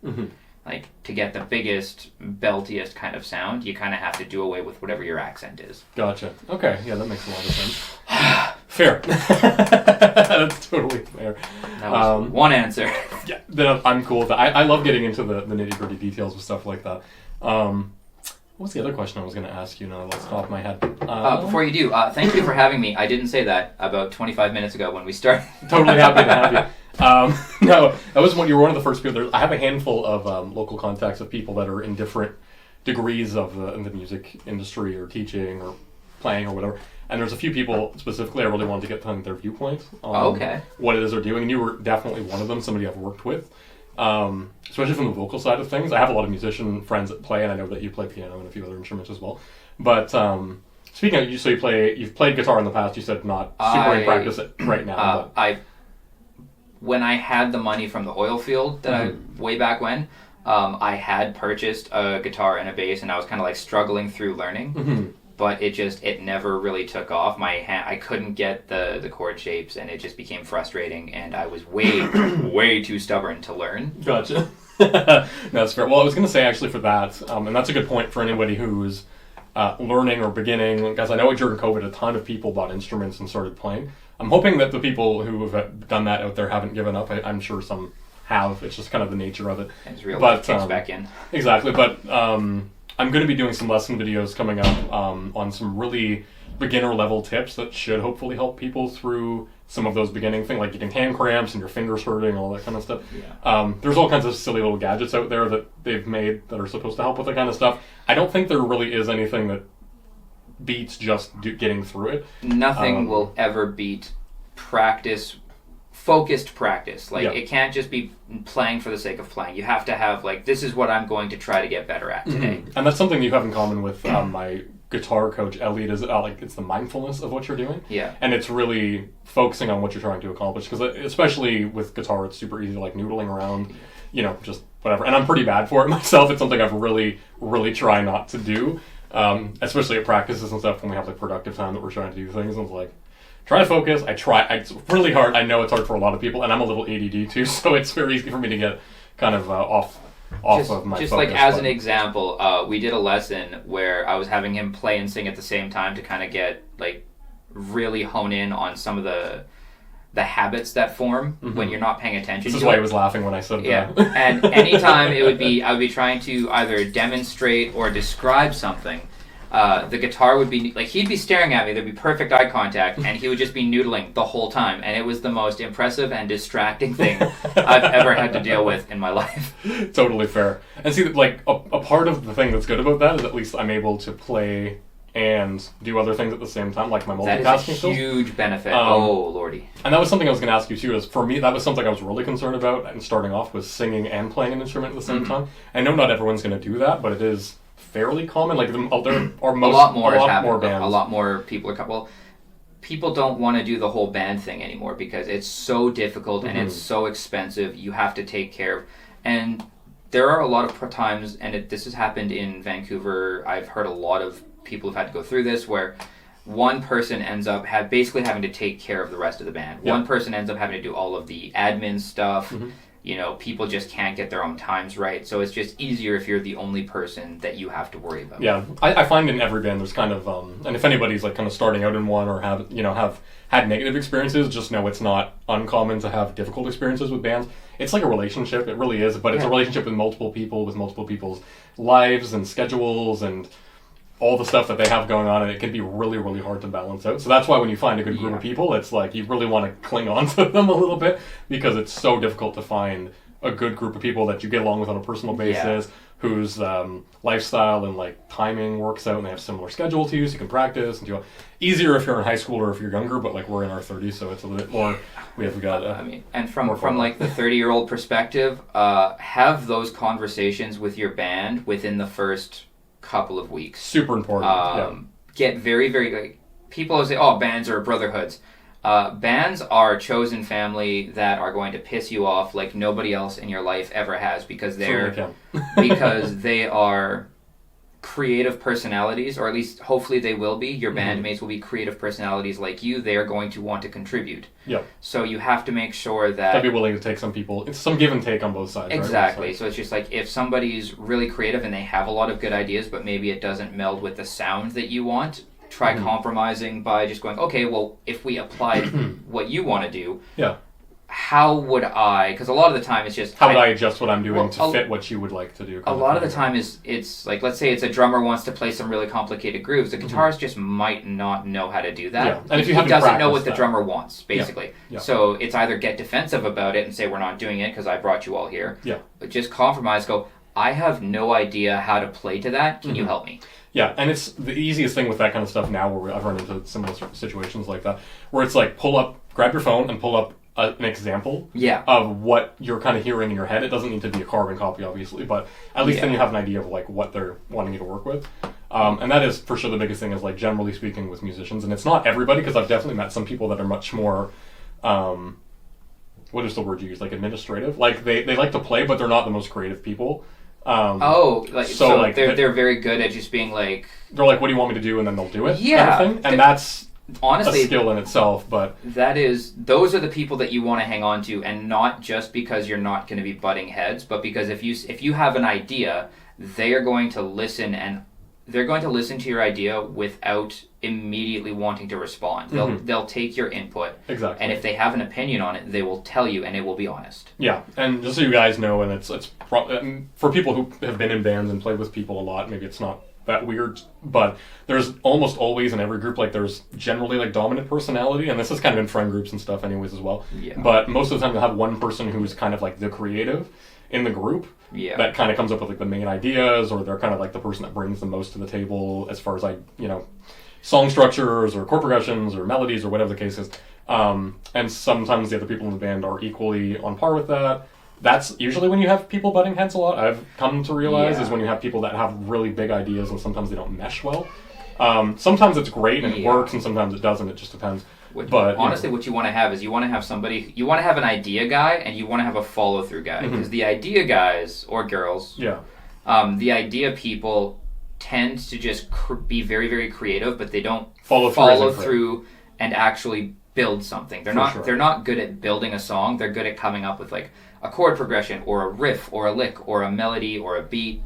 Like, to get the biggest, beltiest kind of sound, you kind of have to do away with whatever your accent is. Gotcha. Okay, yeah, that makes a lot of sense. Fair. That's totally fair. That was one answer. Yeah, I'm cool with that. I love getting into the nitty-gritty details of stuff like that. What was the other question I was going to ask you now? Let's top of my head. Before you do, thank you for having me. I didn't say that about 25 minutes ago when we started. Totally happy to have you. No, that was when you were one of the first people. I have a handful of local contacts of people that are in different degrees of in the music industry or teaching or playing or whatever. And there's a few people specifically I really wanted to get their viewpoint on what it is they're doing. And you were definitely one of them, somebody I've worked with. Especially from the vocal side of things. I have a lot of musician friends that play, and I know that you play piano and a few other instruments as well. But speaking of, you've played guitar in the past. You said not super in practice right now. When I had the money from the oil field way back when, I had purchased a guitar and a bass, and I was kind of like struggling through learning. But it never really took off. I couldn't get the chord shapes, and it just became frustrating, and I was way too stubborn to learn. Gotcha. That's fair. Well, I was going to say actually for that, and that's a good point for anybody who's learning or beginning, because I know during COVID a ton of people bought instruments and started playing. I'm hoping that the people who have done that out there haven't given up. I'm sure some have. It's just kind of the nature of it. It's real life kicks back in. Exactly, but I'm going to be doing some lesson videos coming up on some really beginner level tips that should hopefully help people through some of those beginning things, like getting hand cramps and your fingers hurting, all that kind of stuff. Yeah. There's all kinds of silly little gadgets out there that they've made that are supposed to help with that kind of stuff. I don't think there really is anything that beats just getting through it. Nothing will ever beat focused practice. Like, Yeah. it can't just be playing for the sake of playing. You have to have, like, this is what I'm going to try to get better at today. Mm-hmm. And that's something you have in common with my guitar coach, Elliot, is like it's the mindfulness of what you're doing. Yeah. And it's really focusing on what you're trying to accomplish. Because especially with guitar, it's super easy to like noodling around, just whatever. And I'm pretty bad for it myself. It's something I've really, really try not to do. Especially at practices and stuff when we have like productive time that we're trying to do things. And it's like, try to focus. It's really hard. I know it's hard for a lot of people. And I'm a little ADD too. So it's very easy for me to get kind of off of my just focus, like as an example, we did a lesson where I was having him play and sing at the same time to kind of get like really hone in on some of the habits that form when you're not paying attention. This is why he was laughing when I said that. And anytime I would be trying to either demonstrate or describe something. The guitar would be like, he'd be staring at me, there'd be perfect eye contact, and he would just be noodling the whole time, and it was the most impressive and distracting thing I've ever had to deal with in my life. Totally fair. And see, like, a part of the thing that's good about that is at least I'm able to play and do other things at the same time, like my multitasking That is a skills. huge benefit. Oh, lordy. And that was something I was going to ask you too, is for me, that was something I was really concerned about, and starting off was singing and playing an instrument at the same time. I know not everyone's going to do that, but it is fairly common. Like, there are A lot more bands. A lot more people are... Well, people don't want to do the whole band thing anymore because it's so difficult and it's so expensive. You have to take care of... And there are a lot of times, and this has happened in Vancouver, I've heard a lot of people have had to go through this, where one person ends up basically having to take care of the rest of the band. Yeah. One person ends up having to do all of the admin stuff. People just can't get their own times right. So it's just easier if you're the only person that you have to worry about. Yeah, I find in every band there's kind of, and if anybody's like kind of starting out in one or have had negative experiences, just know it's not uncommon to have difficult experiences with bands. It's like a relationship, it really is, but it's a relationship with multiple people's lives and schedules and all the stuff that they have going on, and it can be really, really hard to balance out. So that's why when you find a good group of people, it's like you really want to cling on to them a little bit, because it's so difficult to find a good group of people that you get along with on a personal basis, whose lifestyle and like timing works out, and they have similar schedule to you, so you can practice and do it. Easier if you're in high school or if you're younger, but like we're in our 30s, so it's a little bit more. We've got. And from like the 30-year-old perspective, have those conversations with your band within the first couple of weeks. Super important. Get very, very, like, people always say, oh, bands are brotherhoods. Bands are a chosen family that are going to piss you off like nobody else in your life ever has, because because they are creative personalities, or at least hopefully they will be. Your bandmates will be creative personalities like you. They are going to want to contribute. Yep. So you have to make sure that... Be willing to take some people... It's some give and take on both sides. Exactly. Right? So it's just like, if somebody's really creative and they have a lot of good ideas, but maybe it doesn't meld with the sound that you want, try compromising by just going, okay, well, if we applied what you want to do... Yeah. How would I... Because a lot of the time it's just... How would I adjust what I'm doing to fit what you would like to do? A lot of the time it's like, let's say it's a drummer wants to play some really complicated grooves. The guitarist just might not know how to do that. Yeah. And if you he doesn't know what the drummer wants, basically. Yeah. So it's either get defensive about it and say, we're not doing it because I brought you all here. Yeah. But just compromise, go, I have no idea how to play to that. Can you help me? Yeah, and it's the easiest thing with that kind of stuff now, where I've run into similar situations like that, where it's like, grab your phone and pull up an example of what you're kind of hearing in your head. It doesn't need to be a carbon copy, obviously, but at least then you have an idea of like what they're wanting you to work with. And that is for sure the biggest thing, is like generally speaking with musicians, and it's not everybody, because I've definitely met some people that are much more, what is the word you use, like administrative? Like they like to play, but they're not the most creative people. So like they're very good at just being like... They're like, what do you want me to do? And then they'll do it. Yeah. Kind of thing. And that's... Honestly, a skill in itself, but those are the people that you want to hang on to, and not just because you're not going to be butting heads, but because if you have an idea, they are going to listen, and they're going to listen to your idea without immediately wanting to respond. They'll take your input, exactly, and if they have an opinion on it, they will tell you, and it will be honest. Yeah, and just so you guys know, and it's for people who have been in bands and played with people a lot, maybe it's not that weird, but there's almost always in every group, like there's generally like dominant personality, and this is kind of in friend groups and stuff anyways as well. Yeah. But most of the time you'll have one person who's kind of like the creative in the group, that kind of comes up with like the main ideas, or they're kind of like the person that brings the most to the table as far as song structures or chord progressions or melodies or whatever the case is. And sometimes the other people in the band are equally on par with that. That's usually when you have people butting heads a lot. I've come to realize is when you have people that have really big ideas and sometimes they don't mesh well. Sometimes it's great and it works, and sometimes it doesn't. It just depends. But honestly, what you want to have is you want to have somebody. You want to have an idea guy, and you want to have a follow through guy. Because the idea guys or girls, the idea people tend to just be very, very creative, but they don't follow through and actually build something. They're not good at building a song. They're good at coming up with like a chord progression or a riff or a lick or a melody or a beat.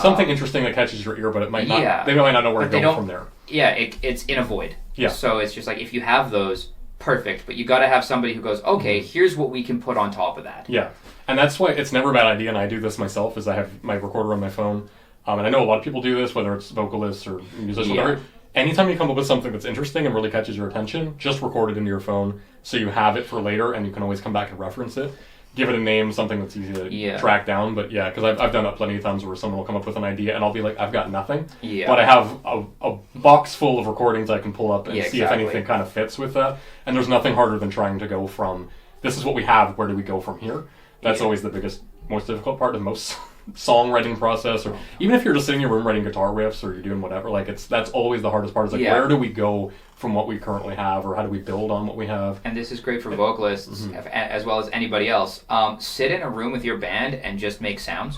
Something interesting that catches your ear, but it might not. They might not know where to go from there. Yeah, it's in a void. Yeah. So it's just like if you have those, perfect. But you got to have somebody who goes, okay, here's what we can put on top of that. Yeah, and that's why it's never a bad idea. And I do this myself. Is I have my recorder on my phone, and I know a lot of people do this, whether it's vocalists or musicians, whatever. Anytime you come up with something that's interesting and really catches your attention, just record it into your phone so you have it for later and you can always come back and reference it. Give it a name, something that's easy to track down. But yeah, because I've done that plenty of times where someone will come up with an idea and I'll be like, I've got nothing. Yeah. But I have a box full of recordings I can pull up and see if anything kind of fits with that. And there's nothing harder than trying to go from, this is what we have, where do we go from here? That's always the biggest, most difficult part of most songwriting process, or even if you're just sitting in your room writing guitar riffs or you're doing whatever, like that's always the hardest part. Is like where do we go from what we currently have, or how do we build on what we have? And this is great for vocalists as well as anybody else. Sit in a room with your band and just make sounds.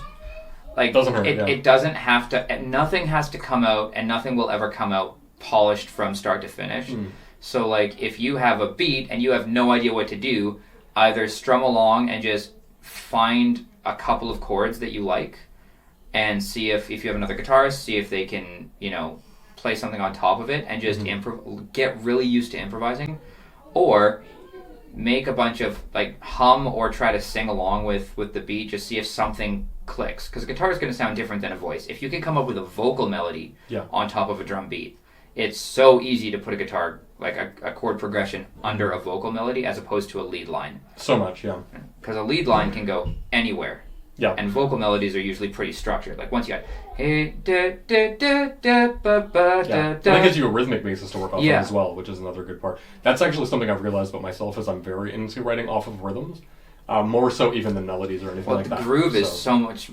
Like doesn't hurt, it doesn't have to. Nothing has to come out, and nothing will ever come out polished from start to finish. So like if you have a beat and you have no idea what to do, either strum along and just find a couple of chords that you like and see if you have another guitarist, see if they can, play something on top of it and just get really used to improvising, or make a bunch of like hum or try to sing along with the beat, just see if something clicks, because a guitar is going to sound different than a voice. If you can come up with a vocal melody on top of a drum beat, it's so easy to put a guitar, like a chord progression under a vocal melody as opposed to a lead line. So much, yeah. Because a lead line can go anywhere. Yeah. And vocal melodies are usually pretty structured. Like once you got hey da da da da ba ba da da. That gives you a rhythmic basis to work off of as well, which is another good part. That's actually something I've realized about myself, is I'm very into writing off of rhythms. More so even than melodies or anything like that. Groove is so much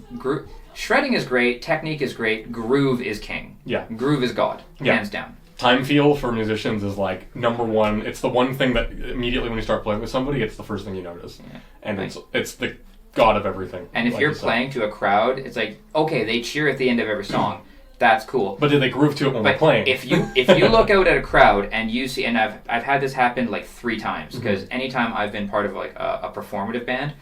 shredding is great, technique is great, groove is king. Yeah. Groove is God, hands down. Time feel for musicians is like number one. It's the one thing that immediately when you start playing with somebody, it's the first thing you notice. Yeah. And it's the god of everything. And if you're playing to a crowd, it's like, okay, they cheer at the end of every song. That's cool. But did they groove to it when we're playing? If you look out at a crowd and you see, and I've had this happen like 3 times, because anytime I've been part of like a performative band,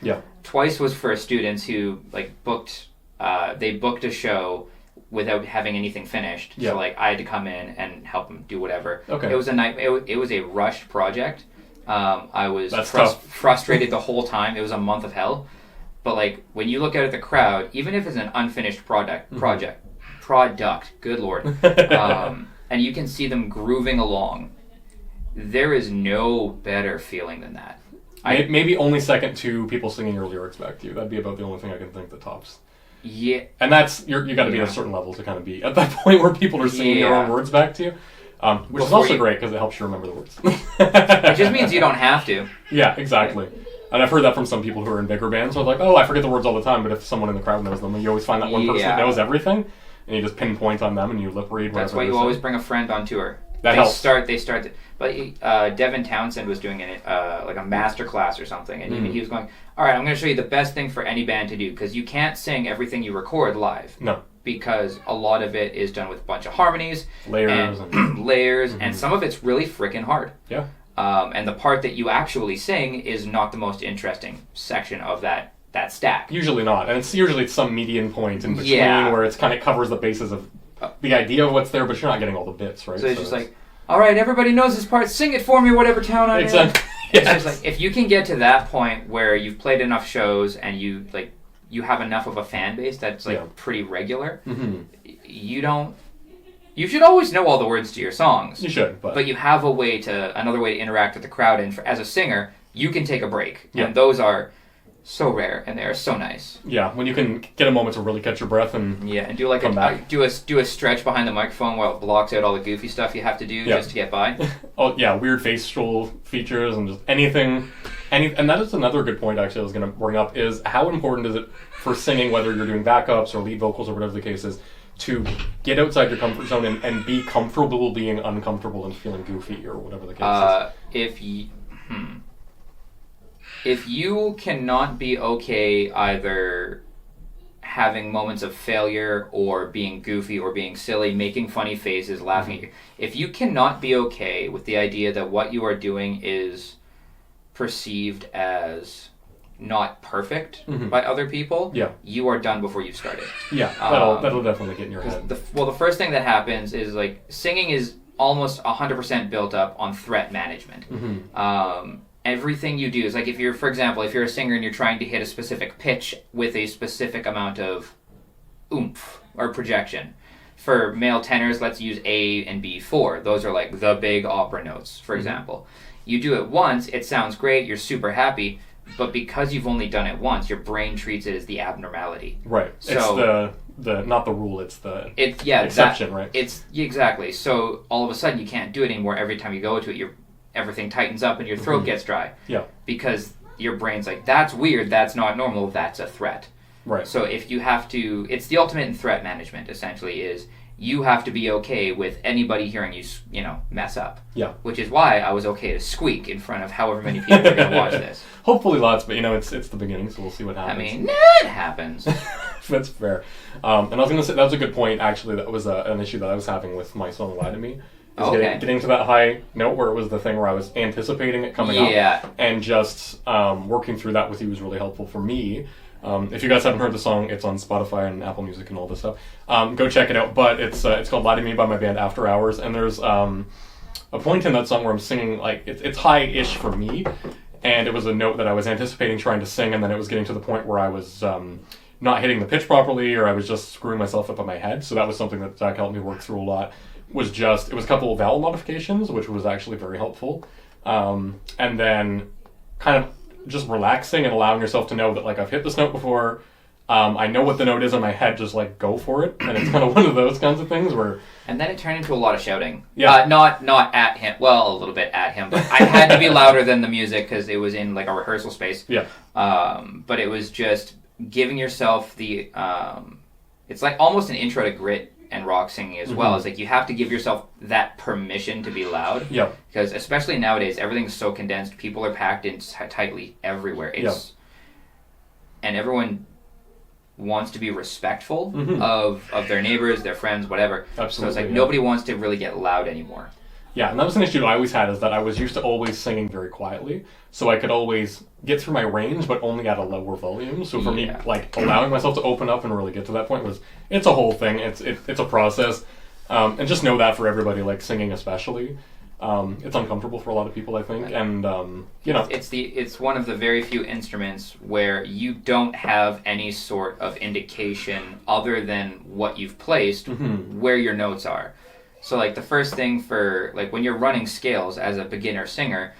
twice was for students who like booked a show without having anything finished. So like I had to come in and help them do whatever. Okay. It was it was a rushed project. I was frustrated the whole time. It was a month of hell. But like when you look out at the crowd, even if it's an unfinished product, good lord, and you can see them grooving along, there is no better feeling than that. Maybe only second to people singing your lyrics back to you. That'd be about the only thing I can think that tops. Yeah, and that's you got to be at a certain level to kind of be at that point where people are singing their own words back to you, which is also great because it helps you remember the words. It just means you don't have to. Yeah, exactly. And I've heard that from some people who are in bigger bands. So like, oh, I forget the words all the time, but if someone in the crowd knows them, you always find that one person that knows everything, and you just pinpoint on them and you lip read. That's why you always bring a friend on tour. That helps. They start. But Devin Townsend was doing like a master class or something, and he was going, all right, I'm going to show you the best thing for any band to do, because you can't sing everything you record live. No. Because a lot of it is done with a bunch of harmonies, layers, and some of it's really freaking hard. Yeah. And the part that you actually sing is not the most interesting section of that stack. Usually not, and it's usually some median point in between where it's kind of covers the bases of the idea of what's there, but you're not getting all the bits, right? So it's just like, all right, everybody knows this part. Sing it for me, whatever town I'm in. Exactly. It's just like, if you can get to that point where you've played enough shows and you have enough of a fan base that's pretty regular, you should always know all the words to your songs. You should, but you have another way to interact with the crowd, and as a singer, you can take a break. Yeah. And those are so rare, and they are so nice. Yeah, when you can get a moment to really catch your breath and do like come back. do a stretch behind the microphone while it blocks out all the goofy stuff you have to do just to get by. Oh yeah, weird facial features and just anything. And that is another good point actually I was going to bring up is how important is it for singing, whether you're doing backups or lead vocals or whatever the case is, to get outside your comfort zone and be comfortable being uncomfortable and feeling goofy or whatever the case is. If you cannot be okay either having moments of failure or being goofy or being silly, making funny faces, laughing at you, if you cannot be okay with the idea that what you are doing is perceived as not perfect by other people, you are done before you've started. Yeah, that'll definitely get in your head. The first thing that happens is like singing is almost 100% built up on threat management. Everything you do is like if you're a singer and you're trying to hit a specific pitch with a specific amount of oomph or projection. For male tenors, let's use A and B4. Those are like the big opera notes, for example. You do it once, it sounds great, you're super happy, but because you've only done it once, your brain treats it as the abnormality. Right. So, it's the not the rule, it's the exception, right? Exactly. So all of a sudden you can't do it anymore. Every time you go to it, everything tightens up and your throat gets dry. Yeah. Because your brain's like, that's weird, that's not normal, that's a threat. Right. So if you have to, it's the ultimate in threat management, essentially, is you have to be okay with anybody hearing you, mess up. Yeah. Which is why I was okay to squeak in front of however many people are going to watch this. Hopefully lots, but it's the beginning, so we'll see what happens. I mean, it happens. That's fair. And I was going to say, that was a good point, actually. That was an issue that I was having with my song Lie to Me. Getting to that high note where it was the thing where I was anticipating it coming up. And just working through that with you was really helpful for me. If you guys haven't heard the song, it's on Spotify and Apple Music and all this stuff. Go check it out. But it's called Lie to Me by my band After Hours. And there's a point in that song where I'm singing, like, it's high-ish for me. And it was a note that I was anticipating trying to sing, and then it was getting to the point where I was not hitting the pitch properly, or I was just screwing myself up in my head. So that was something that Zach helped me work through a lot. It was a couple of vowel modifications, which was actually very helpful. And then kind of just relaxing and allowing yourself to know that, like, I've hit this note before, I know what the note is in my head, just, like, go for it. And it's kind of one of those kinds of things where... And then it turned into a lot of shouting. Yeah. Not at him, well, a little bit at him, but I had to be louder than the music because it was in, like, a rehearsal space. Yeah. But it was just giving yourself the... it's like almost an intro to grit and rock singing as well. It's like you have to give yourself that permission to be loud. Yeah. Because especially nowadays, everything's so condensed. People are packed in tightly everywhere. And everyone wants to be respectful of their neighbors, their friends, whatever. Absolutely. So it's like nobody wants to really get loud anymore. Yeah, and that was an issue I always had, is that I was used to always singing very quietly, so I could always get through my range, but only at a lower volume. So for me, like, allowing myself to open up and really get to that point it's a whole thing. It's a process, and just know that for everybody, like singing especially, it's uncomfortable for a lot of people, I think, and it's one of the very few instruments where you don't have any sort of indication other than what you've placed where your notes are. So, like, the first thing for, like, when you're running scales as a beginner singer,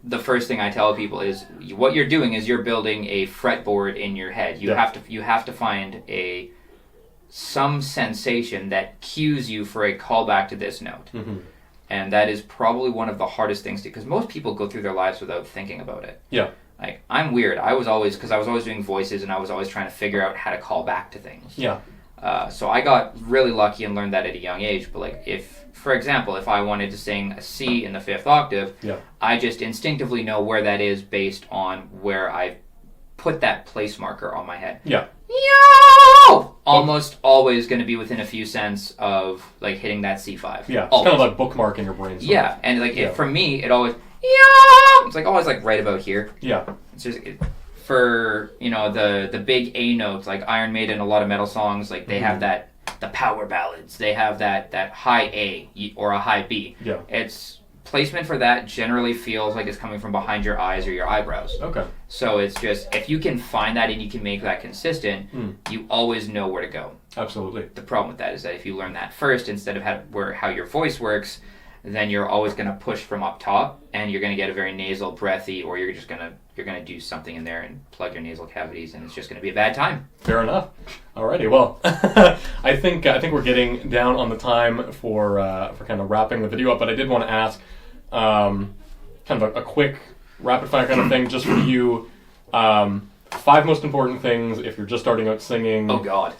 the first thing I tell people is what you're doing is you're building a fretboard in your head. You have to find some sensation that cues you for a callback to this note. And that is probably one of the hardest things to, because most people go through their lives without thinking about it. Yeah. Like, I'm weird. I was always doing voices, and I was always trying to figure out how to call back to things. Yeah. So I got really lucky and learned that at a young age. But, like, if, for example, if I wanted to sing a C in the 5th octave, I just instinctively know where that is based on where I put that place marker on my head. Yeah. Yo! Almost always going to be within a few cents of, like, hitting that C5. Yeah, it's always. Kind of like bookmark in your brain. Yeah, and, like, for me, it always, yo! It's, like, always, like, right about here. Yeah. It's just... For, the big A notes, like Iron Maiden, a lot of metal songs, like they have the power ballads, they have that high A or a high B. Yeah. It's placement for that generally feels like it's coming from behind your eyes or your eyebrows. Okay. So it's just, if you can find that and you can make that consistent, you always know where to go. Absolutely. The problem with that is that if you learn that first instead of how your voice works, then you're always going to push from up top, and you're going to get a very nasal, breathy, or you're going to do something in there and plug your nasal cavities, and it's just going to be a bad time. Fair enough. Alrighty, well, I think we're getting down on the time for kind of wrapping the video up, but I did want to ask kind of a quick rapid fire kind of thing just for you. 5 most important things if you're just starting out singing. Oh God.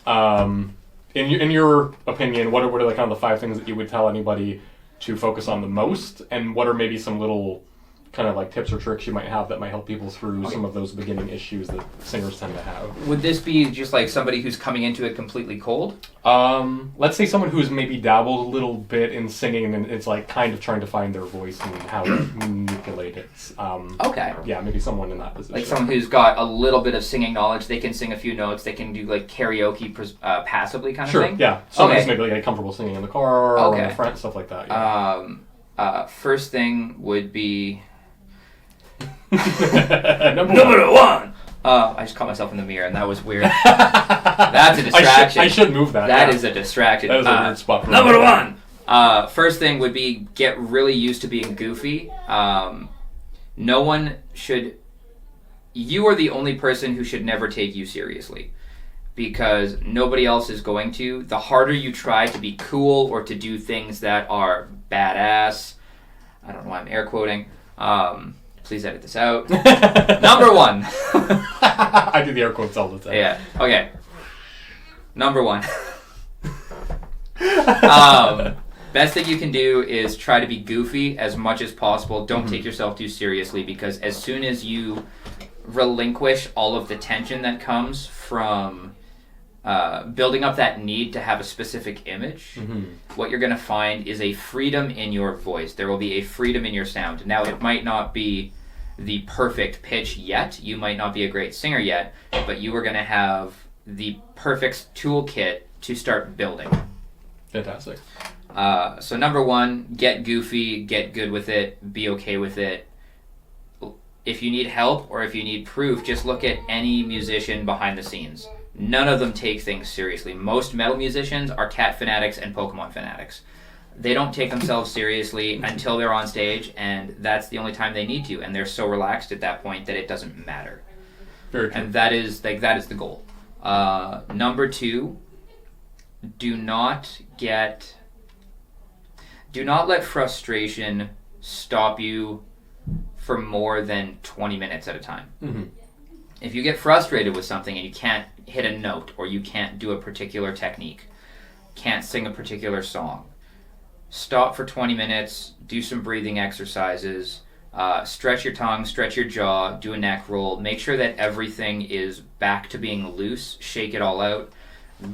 In your opinion, what are the kind of the 5 things that you would tell anybody to focus on the most, and what are maybe some little kind of like tips or tricks you might have that might help people through some of those beginning issues that singers tend to have? Would this be just like somebody who's coming into it completely cold? Let's say someone who's maybe dabbled a little bit in singing and it's like kind of trying to find their voice and how to manipulate it. Okay. Yeah, maybe someone in that position. Like someone who's got a little bit of singing knowledge, they can sing a few notes, they can do like karaoke passively kind of thing? Sure, yeah. Someone who's maybe like comfortable singing in the car or in the front, stuff like that. Yeah. First thing would be... Number one! I just caught myself in the mirror, and that was weird. That's a distraction. I should move that. That is a distraction. That is a weird spot for Number one! First thing would be get really used to being goofy. No one should... You are the only person who should never take you seriously. Because nobody else is going to. The harder you try to be cool or to do things that are badass... I don't know why I'm air quoting. Please edit this out. Number one. I do the air quotes all the time. Yeah. Okay. Number one. Best thing you can do is try to be goofy as much as possible. Don't take yourself too seriously, because as soon as you relinquish all of the tension that comes from building up that need to have a specific image, what you're going to find is a freedom in your voice. There will be a freedom in your sound. Now, it might not be the perfect pitch yet. You might not be a great singer yet, but you are going to have the perfect toolkit to start building. Fantastic. So number one, get goofy, get good with it, be okay with it. If you need help or if you need proof, just look at any musician behind the scenes. None of them take things seriously. Most metal musicians are cat fanatics and Pokemon fanatics. They don't take themselves seriously until they're on stage, and that's the only time they need to, and they're so relaxed at that point that it doesn't matter. Very true. And that is the goal. Number 2, do not let frustration stop you for more than 20 minutes at a time. If you get frustrated with something and you can't hit a note, or you can't do a particular technique, can't sing a particular song, stop for 20 minutes, do some breathing exercises, stretch your tongue, stretch your jaw, do a neck roll, make sure that everything is back to being loose, shake it all out,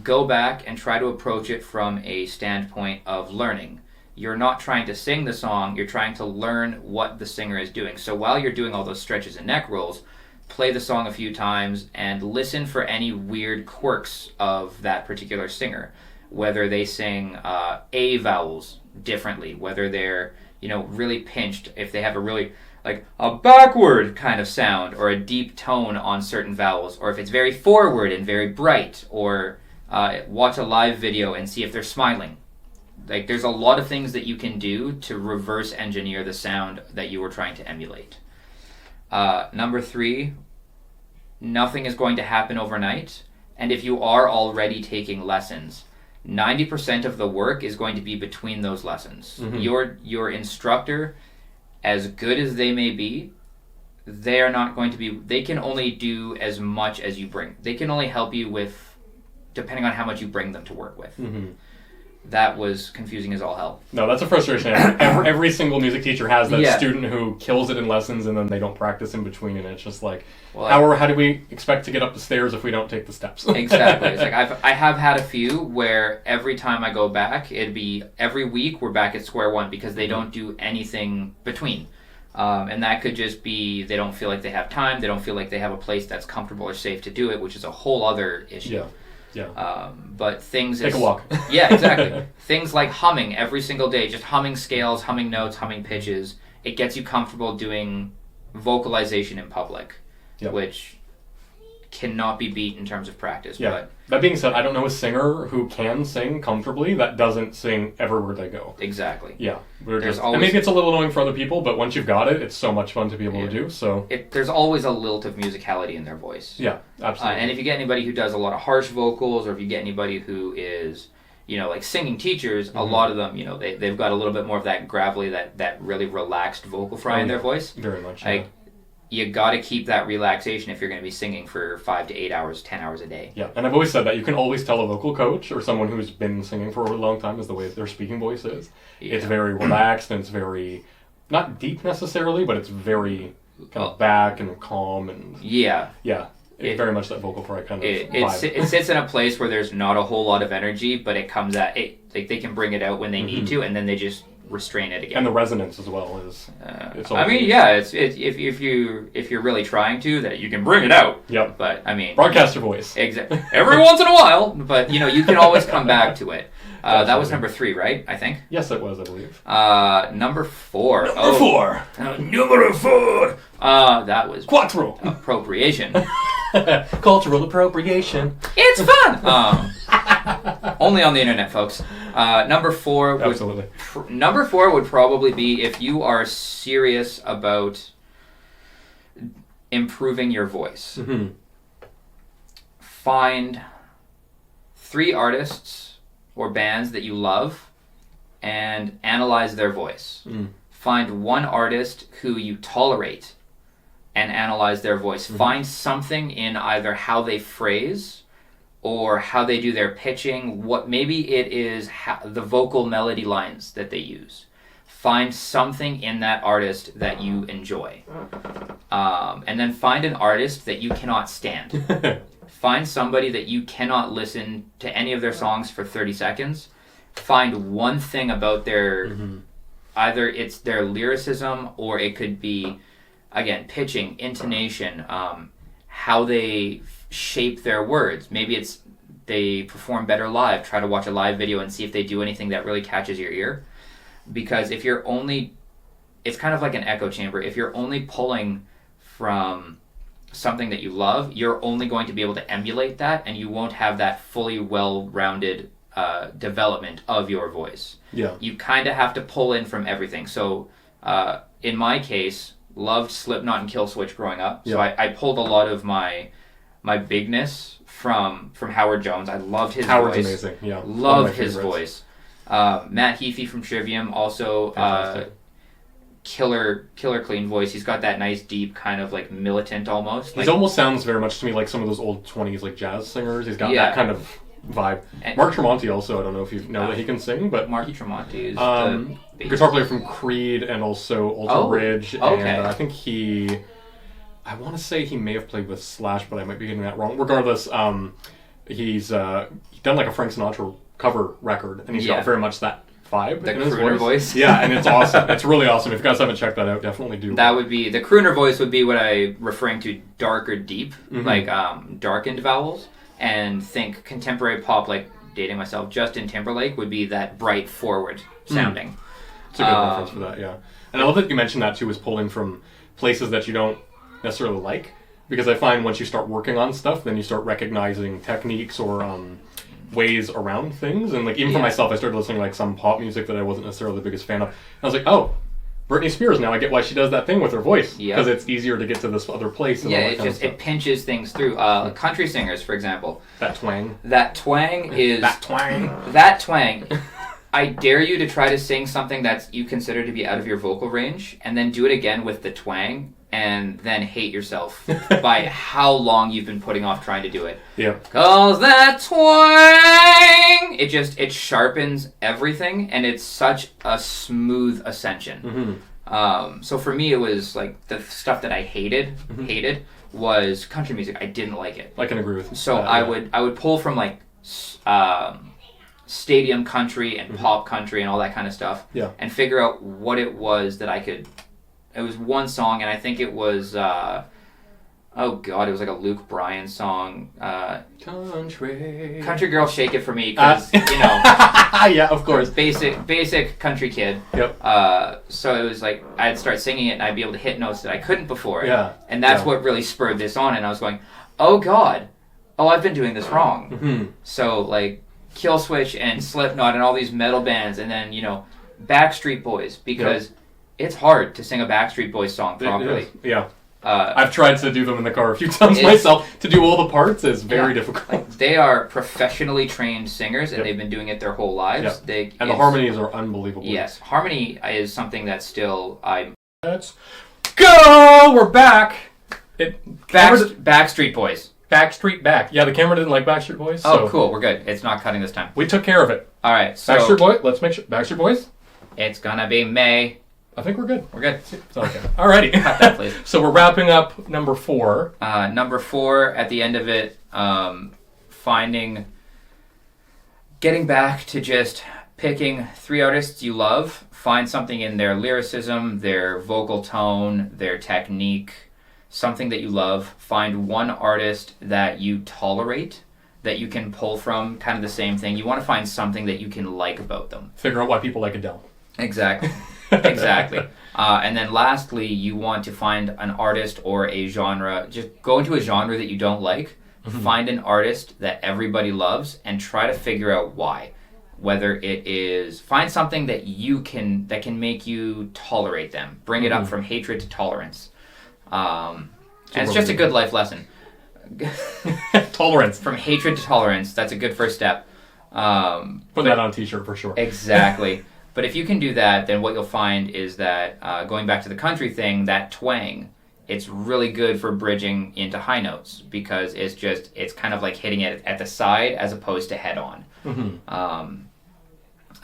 go back and try to approach it from a standpoint of learning. You're not trying to sing the song, you're trying to learn what the singer is doing. So while you're doing all those stretches and neck rolls, play the song a few times and listen for any weird quirks of that particular singer. Whether they sing A vowels differently, whether they're, really pinched, if they have a really, like, a backward kind of sound, or a deep tone on certain vowels, or if it's very forward and very bright, or watch a live video and see if they're smiling. Like, there's a lot of things that you can do to reverse engineer the sound that you were trying to emulate. Number 3, nothing is going to happen overnight, and if you are already taking lessons, 90% of the work is going to be between those lessons. Your instructor, as good as they may be, they can only do as much as you bring. They can only help you with, depending on how much you bring them to work with. That was confusing as all hell. No, that's a frustration. Every single music teacher has that student who kills it in lessons and then they don't practice in between, and it's just like, how do we expect to get up the stairs if we don't take the steps? Exactly. It's like I have had a few where every time I go back, it'd be every week we're back at square one because they don't do anything between. And that could just be they don't feel like they have time, they don't feel like they have a place that's comfortable or safe to do it, which is a whole other issue. Yeah. But things... Take a walk. Yeah, exactly. Things like humming every single day, just humming scales, humming notes, humming pitches. It gets you comfortable doing vocalization in public, which cannot be beat in terms of practice. Yeah. But That being said, I don't know a singer who can sing comfortably that doesn't sing everywhere they go. exactly. Yeah. There's And always- maybe it's a little annoying for other people, but once you've got it, it's so much fun to be able to do. So There's always a lilt of musicality in their voice. yeah, absolutely. And if you get anybody who does a lot of harsh vocals, or if you get anybody who is, like singing teachers, a lot of them, they've got a little bit more of that gravelly, that really relaxed vocal fry in their voice. Very much. Like, you got to keep that relaxation if you're going to be singing for 5 to 8 hours, 10 hours a day. Yeah, and I've always said that you can always tell a vocal coach or someone who's been singing for a really long time is the way their speaking voice is. Yeah. It's very relaxed and it's very, not deep necessarily, but it's very kind of back and calm and Yeah. It's very much that vocal fry kind of It vibe. sits in a place where there's not a whole lot of energy, but it comes at it. Like, they can bring it out when they need to, and then they just restrain it again. And the resonance as well is. It's I mean, yeah, it's if you're really trying to, that you can bring it out. Yep. But I mean, Broadcaster voice. exactly. Every once in a while, but you can always come back to it. That was number 3, right? I think. Yes, it was, I believe. Number 4. Number 4. Number 4. That was Quattro. appropriation. Cultural appropriation. It's fun. Only on the internet, folks. Number 4 would Absolutely. Number 4 would probably be if you are serious about improving your voice. Mm-hmm. Find 3 artists or bands that you love and analyze their voice. Find 1 artist who you tolerate and analyze their voice. Find something in either how they phrase or how they do their pitching. What maybe it is the vocal melody lines that they use. Find something in that artist that you enjoy, and then find an artist that you cannot stand. Find somebody that you cannot listen to any of their songs for 30 seconds. Find one thing about their either it's their lyricism, or it could be, again, pitching, intonation, how they shape their words. Maybe it's they perform better live. Try to watch a live video and see if they do anything that really catches your ear. Because if you're only, it's kind of like an echo chamber. If you're only pulling from something that you love, you're only going to be able to emulate that, and you won't have that fully well-rounded development of your voice. Yeah. You kind of have to pull in from everything. So in my case, loved Slipknot and Killswitch growing up. So I pulled a lot of my bigness from Howard Jones. I loved his Howard's voice. amazing. Yeah. Love his voice. Matt Heafy from Trivium, also killer clean voice. He's got that nice deep kind of like militant almost. He almost sounds very much to me like some of those old 20s like jazz singers. He's got that kind of vibe. And Mark Tremonti also, I don't know if you know that he can sing, but Mark Tremonti is the guitar player from Creed and also Alter Ridge. Okay. And I think I want to say he may have played with Slash, but I might be getting that wrong. Regardless, he's done like a Frank Sinatra cover record, and he's got very much that vibe. The in his crooner voice. Yeah, and it's awesome. It's really awesome. If you guys haven't checked that out, definitely do. That would be, the crooner voice would be what I referring to dark or deep, like darkened vowels, and think contemporary pop, like dating myself, Justin Timberlake would be that bright forward sounding. It's a good reference for that, yeah. And I love that you mentioned that too, is pulling from places that you don't necessarily like, because I find once you start working on stuff, then you start recognizing techniques or ways around things. And like even for myself, I started listening to like some pop music that I wasn't necessarily the biggest fan of. And I was like, oh, Britney Spears, now I get why she does that thing with her voice, because it's easier to get to this other place. And all that it pinches things through. Country singers, for example, that twang. That twang is that twang. That twang. I dare you to try to sing something that you consider to be out of your vocal range, and then do it again with the twang, and then hate yourself by how long you've been putting off trying to do it. Yeah. 'Cause that twang, it sharpens everything, and it's such a smooth ascension. So for me, it was like the stuff that I hated was country music. I didn't like it. I can agree with you. So I would pull from like stadium country and pop country and all that kind of stuff, and figure out what it was that I could. It was one song, and I think it was, it was like a Luke Bryan song. Country Girl, Shake It For Me, because, yeah, of course. Basic country kid. Yep. So it was like, I'd start singing it, and I'd be able to hit notes that I couldn't before. Yeah. And that's what really spurred this on, and I was going, oh god, oh, I've been doing this wrong. Mm-hmm. So, like, Killswitch and Slipknot and all these metal bands, and then, Backstreet Boys, because it's hard to sing a Backstreet Boys song properly. Yeah. I've tried to do them in the car a few times myself. To do all the parts is very difficult. Like, they are professionally trained singers, and they've been doing it their whole lives. Yep. And the harmonies are unbelievable. Yes, harmony is something that still Let's go! We're back! Backstreet Boys. Backstreet back. Yeah, the camera didn't like Backstreet Boys. Oh, cool. We're good. It's not cutting this time. We took care of it. All right, so... Backstreet Boys? Let's make sure... Backstreet Boys? It's gonna be May. I think we're good. We're good. Okay. Alrighty. Cut that, please. So we're wrapping up number 4. Number 4, at the end of it, getting back to just picking 3 artists you love, find something in their lyricism, their vocal tone, their technique, something that you love, find 1 artist that you tolerate, that you can pull from, kind of the same thing. You want to find something that you can like about them. Figure out why people like Adele. Exactly. Exactly. And then lastly, you want to find an artist or a genre. Just go into a genre that you don't like, find an artist that everybody loves, and try to figure out why. Whether it is, find something that can make you tolerate them. Bring it up from hatred to tolerance. And it's just a good life lesson. Tolerance. From hatred to tolerance. That's a good first step. Put that on a t-shirt for sure. Exactly. But if you can do that, then what you'll find is that, going back to the country thing, that twang, it's really good for bridging into high notes, because it's kind of like hitting it at the side as opposed to head on. Mm-hmm.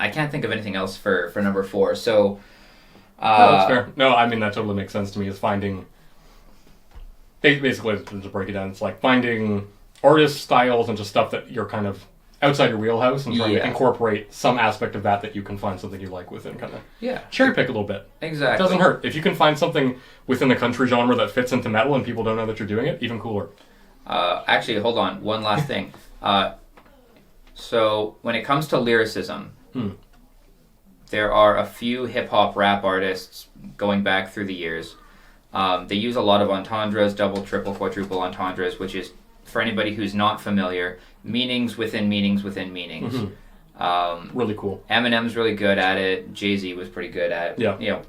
I can't think of anything else for number 4. So, no, that's fair. No, I mean, that totally makes sense to me, is finding... Basically, to break it down, it's like finding artist styles and just stuff that you're kind of outside your wheelhouse and trying to incorporate some aspect of that you can find something you like within, kind of cherry pick a little bit. Exactly. It doesn't hurt. If you can find something within the country genre that fits into metal and people don't know that you're doing it, even cooler. Actually, hold on. One last thing. So when it comes to lyricism, there are a few hip-hop rap artists going back through the years. They use a lot of entendres, double, triple, quadruple entendres, which is, for anybody who's not familiar, meanings within meanings within meanings. Really cool. Eminem's really good at it. Jay-Z was pretty good at it. Yeah.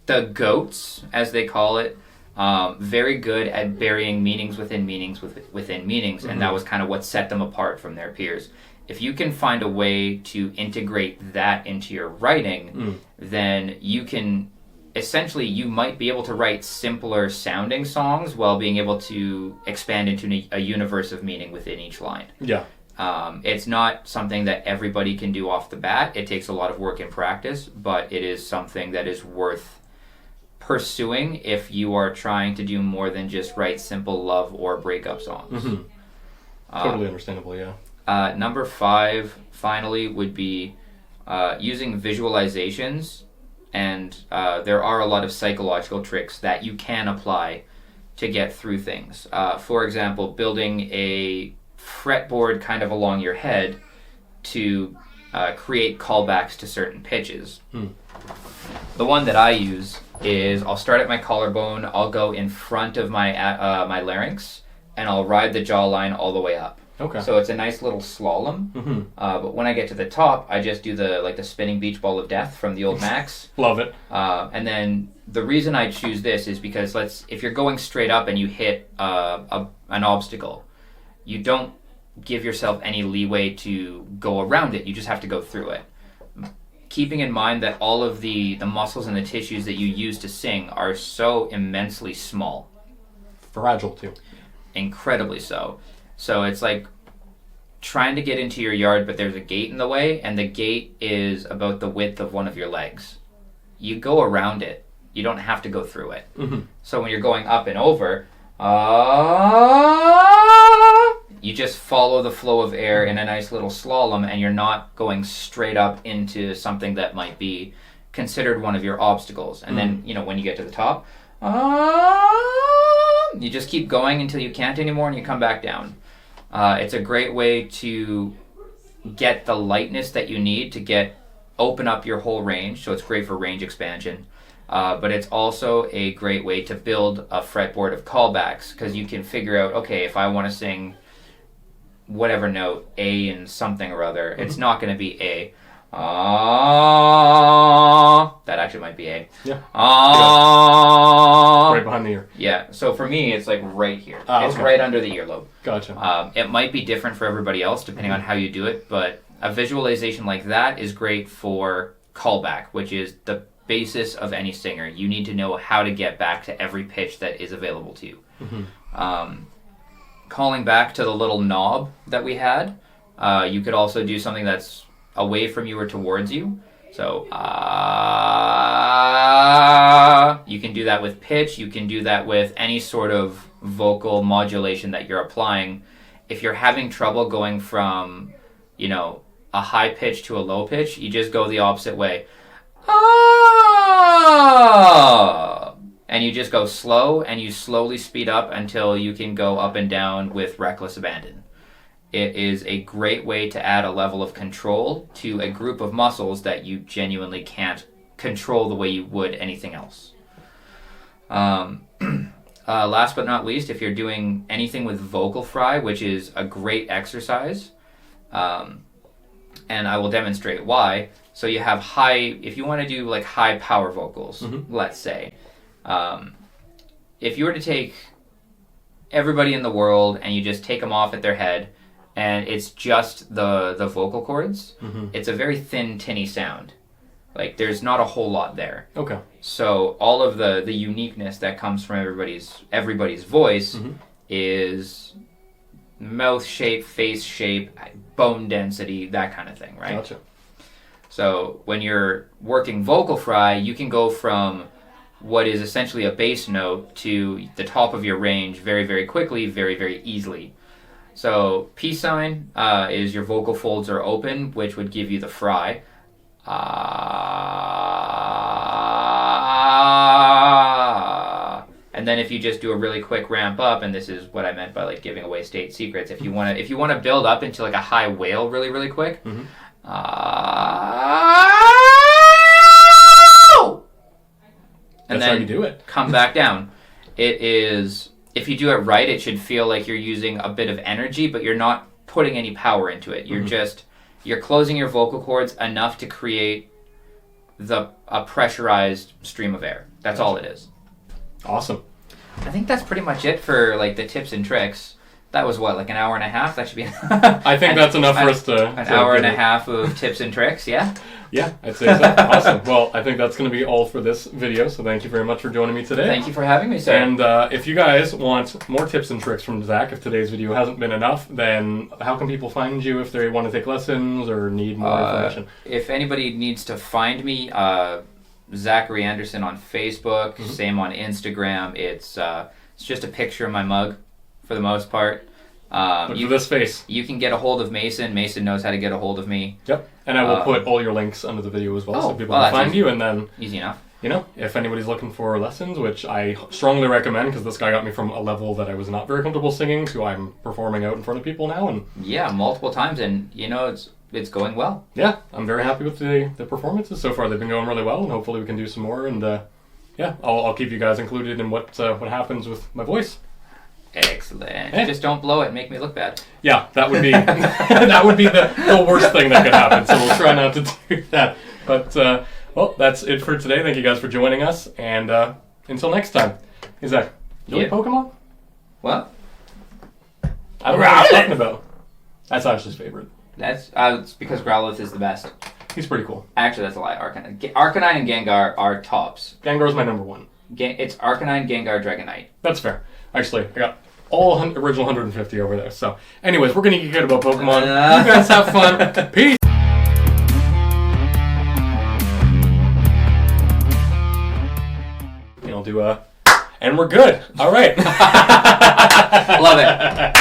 The GOATs, as they call it, very good at burying meanings within meanings within meanings, and that was kind of what set them apart from their peers. If you can find a way to integrate that into your writing, then you can... Essentially, you might be able to write simpler sounding songs while being able to expand into a universe of meaning within each line. Yeah. It's not something that everybody can do off the bat. It takes a lot of work and practice, but it is something that is worth pursuing if you are trying to do more than just write simple love or breakup songs. Totally understandable, yeah. Number 5, finally, would be using visualizations. And there are a lot of psychological tricks that you can apply to get through things. For example, building a fretboard kind of along your head to create callbacks to certain pitches. The one that I use is, I'll start at my collarbone, I'll go in front of my my larynx, and I'll ride the jawline all the way up. Okay. So it's a nice little slalom. But when I get to the top, I just do the spinning beach ball of death from the old Max. Love it. And then the reason I choose this is because if you're going straight up and you hit an obstacle, you don't give yourself any leeway to go around it. You just have to go through it. Keeping in mind that all of the muscles and the tissues that you use to sing are so immensely small. Fragile, too. Incredibly so. So it's like trying to get into your yard, but there's a gate in the way, and the gate is about the width of one of your legs. You go around it. You don't have to go through it. So when you're going up and over, you just follow the flow of air in a nice little slalom, and you're not going straight up into something that might be considered one of your obstacles. And then, when you get to the top, you just keep going until you can't anymore, and you come back down. It's a great way to get the lightness that you need to open up your whole range, so it's great for range expansion. but it's also a great way to build a fretboard of callbacks, because you can figure out, okay, if I want to sing whatever note, A and something or other, it's not going to be A. That actually might be A. Yeah. Right behind the ear. Yeah. So for me, it's like right here. It's okay. right under the earlobe. Gotcha. It might be different for everybody else depending on how you do it, but a visualization like that is great for callback, which is the basis of any singer. You need to know how to get back to every pitch that is available to you. Calling back to the little knob that we had, you could also do something that's away from you or towards you. So, you can do that with pitch. You can do that with any sort of vocal modulation that you're applying. If you're having trouble going from, a high pitch to a low pitch, you just go the opposite way. And you just go slow, and you slowly speed up until you can go up and down with reckless abandon. It is a great way to add a level of control to a group of muscles that you genuinely can't control the way you would anything else. Last but not least, if you're doing anything with vocal fry, which is a great exercise, and I will demonstrate why. So you have if you want to do like high power vocals, let's say, if you were to take everybody in the world and you just take them off at their head, and it's just the vocal cords, it's a very thin, tinny sound. Like, there's not a whole lot there. Okay. So all of the uniqueness that comes from everybody's voice is mouth shape, face shape, bone density, that kind of thing, right? Gotcha. So when you're working vocal fry, you can go from what is essentially a bass note to the top of your range very, very quickly, very, very easily. So peace sign is your vocal folds are open, which would give you the fry. And then if you just do a really quick ramp up, and this is what I meant by like giving away state secrets, if you want to build up into like a high wail really, really quick, and That's then how you do it. Come back down. It is, if you do it right, it should feel like you're using a bit of energy, but you're not putting any power into it. You're closing your vocal cords enough to create a pressurized stream of air. That's all it is. Awesome. I think that's pretty much it for like the tips and tricks. That was what, like an hour and a half? That should be. I think that's enough for us to. An hour and a half of tips and tricks, yeah? Yeah, I'd say so. Awesome. Well, I think that's going to be all for this video, so thank you very much for joining me today. Thank you for having me, sir. And if you guys want more tips and tricks from Zach, if today's video hasn't been enough, then how can people find you if they want to take lessons or need more information? If anybody needs to find me, Zachary Anderson on Facebook, same on Instagram. It's just a picture of my mug for the most part. Look for this face. You can get a hold of Mason. Mason knows how to get a hold of me. Yep. And I will put all your links under the video as well, so people well, can find easy. you. And then, easy enough. If anybody's looking for lessons, which I strongly recommend, because this guy got me from a level that I was not very comfortable singing to I'm performing out in front of people now. And yeah, multiple times, and it's going well. Yeah, I'm very happy with the performances so far. They've been going really well, and hopefully we can do some more. And yeah, I'll keep you guys included in what happens with my voice. Excellent. Yeah. Just don't blow it and make me look bad. Yeah, that would be that would be the worst thing that could happen. So we'll try not to do that. But well, that's it for today. Thank you guys for joining us, and until next time. Hey Zach, you like Pokemon? What? I don't know what he's talking about. That's Ashley's favorite. That's it's because Growlithe is the best. He's pretty cool. Actually, that's a lie. Arcanine and Gengar are tops. Gengar's my number one. It's Arcanine, Gengar, Dragonite. That's fair. Actually, I got all original 150 over there. So, anyways, we're going to get good about Pokemon. You guys have fun. Peace. And I'll do and we're good. All right. Love it.